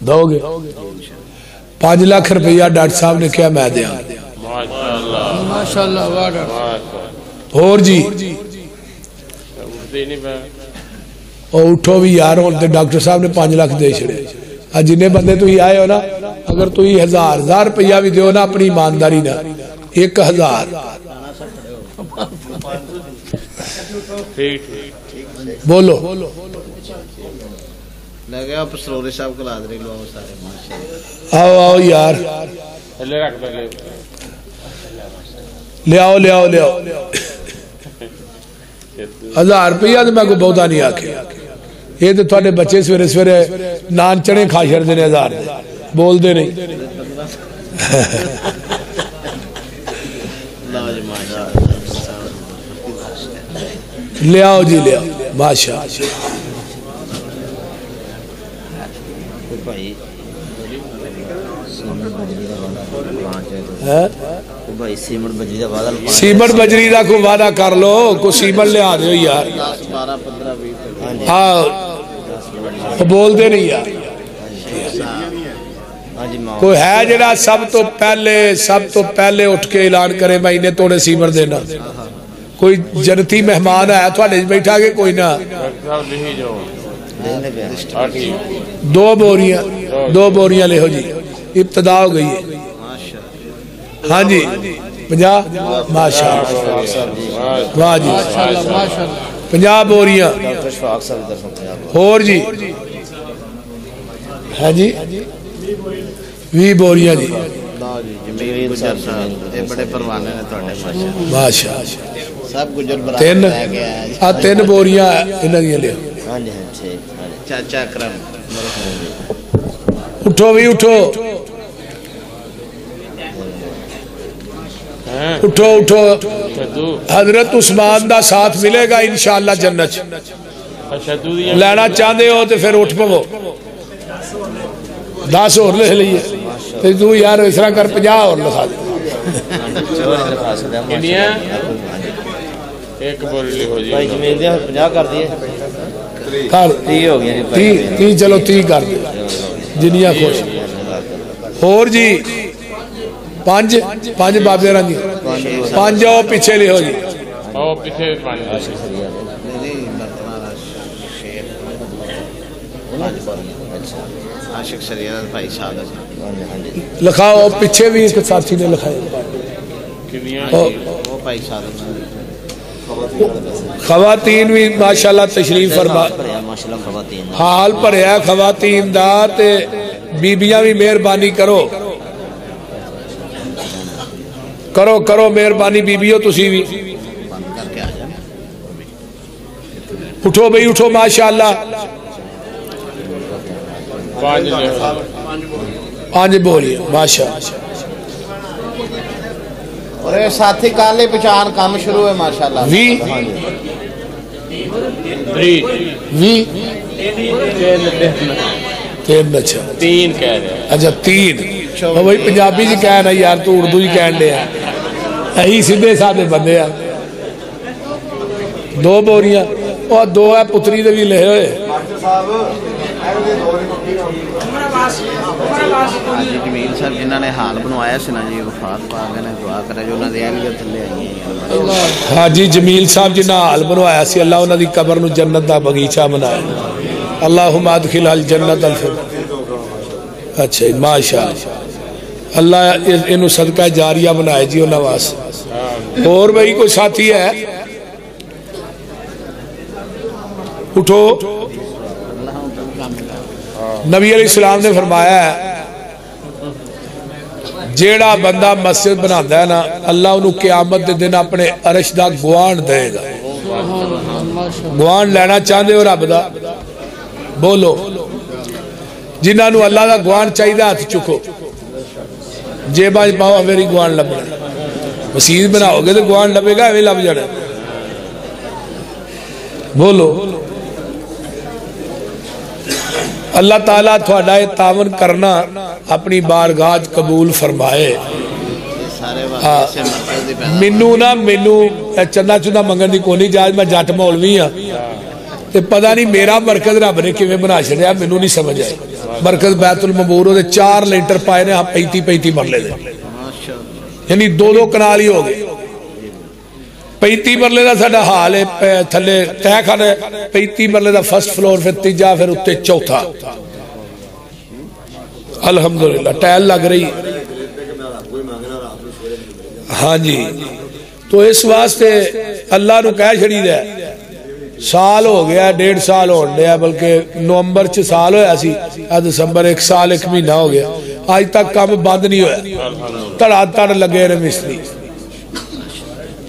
دو گے 5 لاکھ روپیہ ڈاکٹر صاحب نے کیا میں دیا ماشاءاللہ اور جی اٹھو بھی یار ہوتے ڈاکٹر صاحب نے 5 لاکھ دے چھڑے جنہیں بندے تو ہی آئے ہو نا اگر تو ہی 1000 روپیہ بھی دیو نا اپنی ایمانداری نا 1000 بولو لگے آپ سروری صاحب کو لادری لو سارے آؤ آؤ یار لے آؤ لے آؤ لے آؤ 1000 روپیہ تو میں کو بہتا نہیں آکے یہ تو تھوڑے بچے سویرے سویرے نان چڑے کھا شر دینے 1000 بول دے نہیں لے آؤ جی لے آؤ ماشاءاللہ سیمنٹ بجری کا کوئی وعدہ کر لو، کوئی سیمنٹ لیا دو یار. ہاں بول دے نہیں یار. کوئی ہے جڑا سب تو پہلے اٹھ کے اعلان کرے میں انہیں توڑے سیمنٹ دینا. کوئی جنتی مہمان ہے تھوڑے بیٹھا کے کوئی نہ. 2 بوریاں لے ہو جی. ابتدا ہو گئی ہے. ہاں جی 50 ماشاءاللہ واہ جی 50 بوریاں اور جی. ہاں جی 20 بوریاں جی ماشاءاللہ. 3 بوریاں انہاں دی لے. چاچا اکرم اٹھو بھی اٹھو اٹھو اٹھو. حضرت عثمان دا ساتھ ملے گا انشاءاللہ جنت. لینا چاہتے ہو تو پھر اٹھ پو. 10 اور لکھ لیے تو یار اس طرح کر 50 اور لکھا دے. چلو 30 کر دے جنیاں خوش. اور جی 5 بابے رنگی 5 آؤ پیچھے لے ہو جی. لکھاؤ پیچھے بھی ایک ساتھی نے لکھایا. خواتین بھی ماشاءاللہ تشریف فرما. حال بھریا خواتین دا تے بیبیاں بھی مہربانی کرو مہربانی بیبیو تسی بھی اٹھو بھئی اٹھو ماشاءاللہ. 5 بولیاں ماشاءاللہ. اور ساتھی کالے پہچان کام شروع ہے ماشاءاللہ. 20 3 کہہ رہے اچھا 3 بھائی پنجابی جی کہنا یار تو اردو ہی کہن دے ہیں یہی سیدھے سادے بندے ہیں. 2 بوریاں اور 2 ہے پتری دے بھی لے ہوئے. جمیل صاحب جنہوں نے حال بنوایا سی نا جی وفات پا گئے نے دعا کرے جو انہاں دی اہلیت تھلے آئی ہیں. ہاں جی جمیل صاحب جنہاں حال بنوایا سی اللہ انہاں دی قبر نو جنت دا بغیچہ بنائے. اللہم ادخل الجنت الفردوس. اچھا ماشاءاللہ اللہ انہوں صدقہ جاریہ بنائے جی انہاں واسطے. اور بھائی کوئی ساتھی ہے اٹھو. نبی علیہ السلام نے فرمایا ہے جیڑا بندہ مسجد بناتا ہے نا اللہ انہوں قیامت دے دن اپنے عرش دا گوان دے گا. گوان لینا چاہتے ہو رب دا بولو. جنہاں نو اللہ دا گوان چاہیے ہاتھ چکو جیباں پاؤ میری گوان لبنا. مسجد بناؤ گے تو گوان لبے گا ایویں لب جانا. بولو اللہ تعالیٰ تھوڑا یہ تعاون کرنا اپنی بارگاہ قبول فرمائے. مینو نا چندہ چندہ منگن دی کونی جاج میں جٹ مولوی ہاں تے پتہ نہیں میرا مرکز رب نے کیویں بنا چھڑیا مینوں نہیں سمجھ آئی. مرکز بیت المبور دے 4 لینٹر پائے نے 35 مرلے دے یعنی 2 کنال ہی ہو گئے. 35 مرلے دا ساڈا حال ہے تھلے تہ خانہ 35 مرلے دا فرسٹ فلور پھر 3 پھر اتے 4. الحمدللہ ٹائل لگ رہی. ہاں جی تو اس واسطے اللہ نو کہہ چھڑی دے سال ہو گیا 1.5 سال ہو گیا بلکہ نومبر چ سال ہویا سی دسمبر 1 سال 1 مہینہ ہو گیا آج تک کام بند نہیں ہویا. تڑا تڑ لگے رہے مستری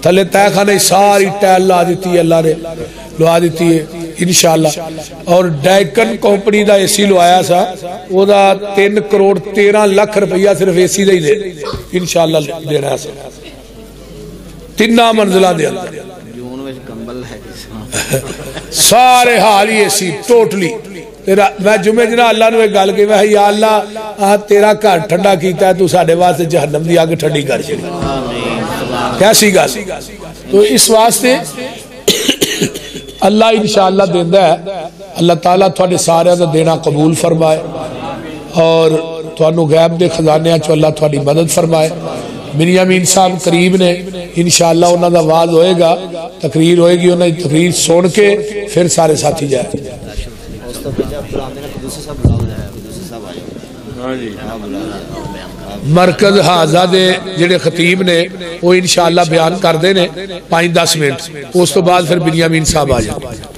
تھلے تہ خانے ساری ٹائل لا دیتی ہے اللہ نے لوا دیتی ہے انشاءاللہ. اور ڈائکن کمپنی دا اے سی لوایا سا وہ دا 3 کروڑ 13 لاکھ روپیہ صرف اے سی دے دے انشاءاللہ دینا ہے 3 منزلہ دے اندر سارے حال ہی اے سی ٹوٹلی میں جمعے جنا اللہ نے ایک گل کی میں یا اللہ تیرا گھر ٹھنڈا کیتا ہے تو ساڈے واسطے جہنم دی اگ ٹھنڈی کر چھڑی کیسی گل تو اس واسطے اللہ انشاءاللہ دیندا ہے اللہ تعالیٰ تھوڑے سارے دا دینا قبول فرمائے اور تھانو غیب دے خزانے چو اللہ تھوڑی مدد فرمائے میری امین صاحب قریب نے انشاءاللہ انہاں دا واز ہوئے گا تقریر ہوئے گی انہاں دی تقریر سن کے پھر سارے ساتھی جائے مرکز حاضہ دے جڑے خطیب نے وہ انشاءاللہ بیان کر دے نے 5-10 منٹ اس تو بعد پھر بنیامین صاحب آ جائے